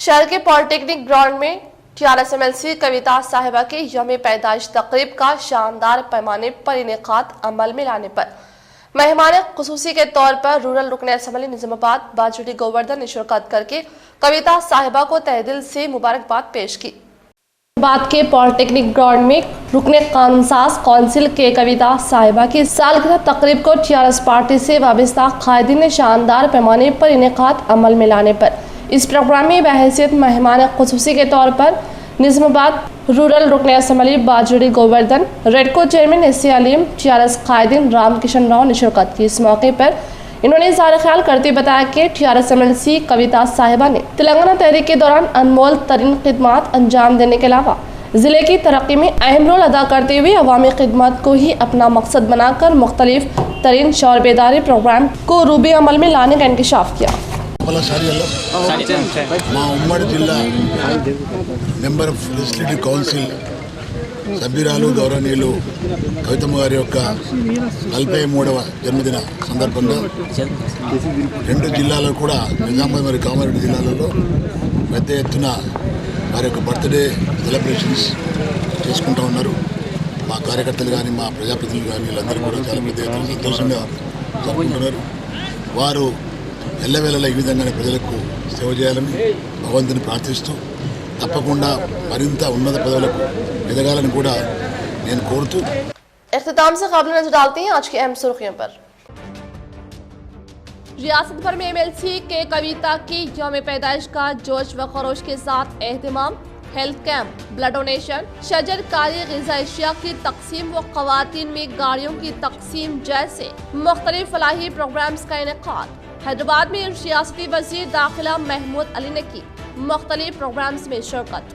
शहर के पॉलिटेक्निक ग्राउंड में TRS MLC कविता साहिबा के यौम पैदाइश तकरीब का शानदार पैमाने पर इनेकाद अमल में लाने पर मेहमान खुसूसी के तौर पर रूरल रुकन असम्बली निजामाबाद बाजुड़ी गोवर्धन ने शिरकत करके कविता साहिबा को तहे दिल से मुबारकबाद पेश की। बाद के पॉलिटेक्निक ग्राउंड में रुकने काउंसास काउंसिल के कविता साहिबा की सालगिरह तकरीब को TRS पार्टी से वाबस्ता कायदीन ने शानदार पैमाने पर इनेकाद अमल में लाने पर इस प्रोग्राम में बहैसियत मेहमान खुसूसी के तौर पर निजामाबाद रूरल रुकन assembly Bajireddy Govardhan, REDCO chairman SC Aleem, TRS कायदीन रामकिशन राव ने शिरकत की। इस मौके पर इन्होंने इज़हार ख्याल करते बताया कि TRS MLC कविता साहिबा ने तेलंगाना तहरीक के दौरान अनमोल तरीन खिदमात अंजाम देने के अलावा ज़िले की तरक्की में अहम रोल अदा करते हुए अवामी खिदमत को ही अपना मकसद बनाकर मुख्तलिफ तरीन शौर बेदारी प्रोग्राम को रूबे अमल में लाने का इंकशाफ किया। మా ఉమ్మడి జిల్లా మెంబర్ ఆఫ్ లెజిస్లేటివ్ కౌన్సిల్ సభ్యురాలు గౌరవనీయులు కవితమ్మ గారి యొక్క 43వ జన్మదిన సందర్భంగా రెండు జిల్లాల్లో కూడా నిజామాబాద్ మరియు కామారెడ్డి జిల్లాలలో పెద్ద ఎత్తున వారి యొక్క బర్త్డే సెలబ్రేషన్స్ చేసుకుంటూ ఉన్నారు. మా కార్యకర్తలు కానీ మా ప్రజాప్రతినిధులు కానీ వీళ్ళందరూ కూడా చాలా పెద్ద ఎత్తున సంతోషంగా జరుపుకుంటున్నారు. వారు ఎల్లవేళలా ఈ విధంగానే ప్రజలకు సేవ చేయాలని భగవంతుని ప్రార్థిస్తూ తప్పకుండా మరింత ఉన్నత పదవులకు ఎదగాలని కూడా నేను కోరుతూ इख्तिताम से खबरें नजर डालते हैं आज की अहम सुर्खियों पर। रियासत भर में MLC के कविता की यौम पैदाइश का जोश व खरोश के साथ एहतमाम, हेल्थ कैंप, ब्लड डोनेशन, शजरकारी ग़िज़ाई अशिया की तकसीम व ख़वातीन में गाड़ियों की तकसीम जैसे मुख्तलिफ फलाही प्रोग्राम्स का इनेकाद। हैदराबाद में रियासती वज़ीर दाखिला महमूद अली ने की मुख्तलिफ प्रोग्राम्स में शिरकत।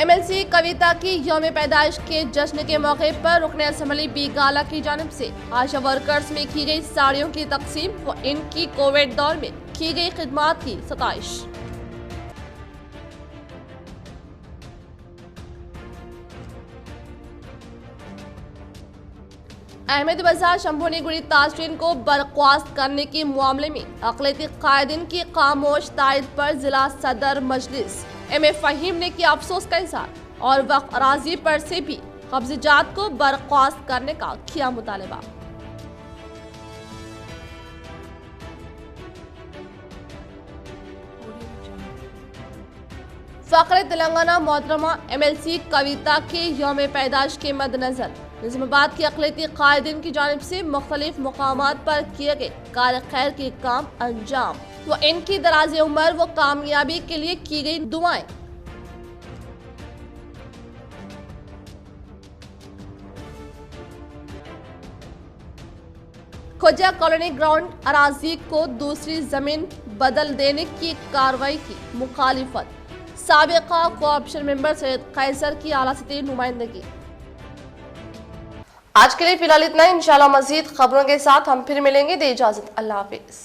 MLC कविता की यौम पैदाइश के जश्न के मौके पर रुकन असम्बली बी गाला की जानिब से आशा वर्कर्स में की गई साड़ियों की तकसीम व इनकी कोविड दौर में की गई खिदमात की सताइश। अहमद बाजार शंभुनी गुड़ी ताजरीन को बर्खास्त करने के मामले में अक़लियती कायदीन की खामोश तायद पर जिला सदर मजलिस MA फ़हीम ने किया अफसोस का इज़हार और वक्फ अराजी पर से भी कब्ज़ात को बर्खास्त करने का किया मुतालबा। फ़ख्र तेलंगाना मोहतरमा MLC कविता के यौम पैदाइश के मद्देनज़र निजामाबाद के अक़लियती कायदीन की जानिब से मुख्तलिफ मकामात पर किए गए कार खैर के काम अंजाम व इनकी दराज़े उम्र व कामयाबी के लिए की गई दुआएं। खुजा कॉलोनी ग्राउंड अराजी को दूसरी जमीन बदल देने की कार्रवाई की मुखालिफत, साबिका कोऑप्शन मेंबर सैयद कैसर की आला सतही नुमाइंदगी। आज के लिए फिलहाल इतना, इंशाल्लाह मजीद खबरों के साथ हम फिर मिलेंगे। दे इजाजत, अल्लाह हाफिज।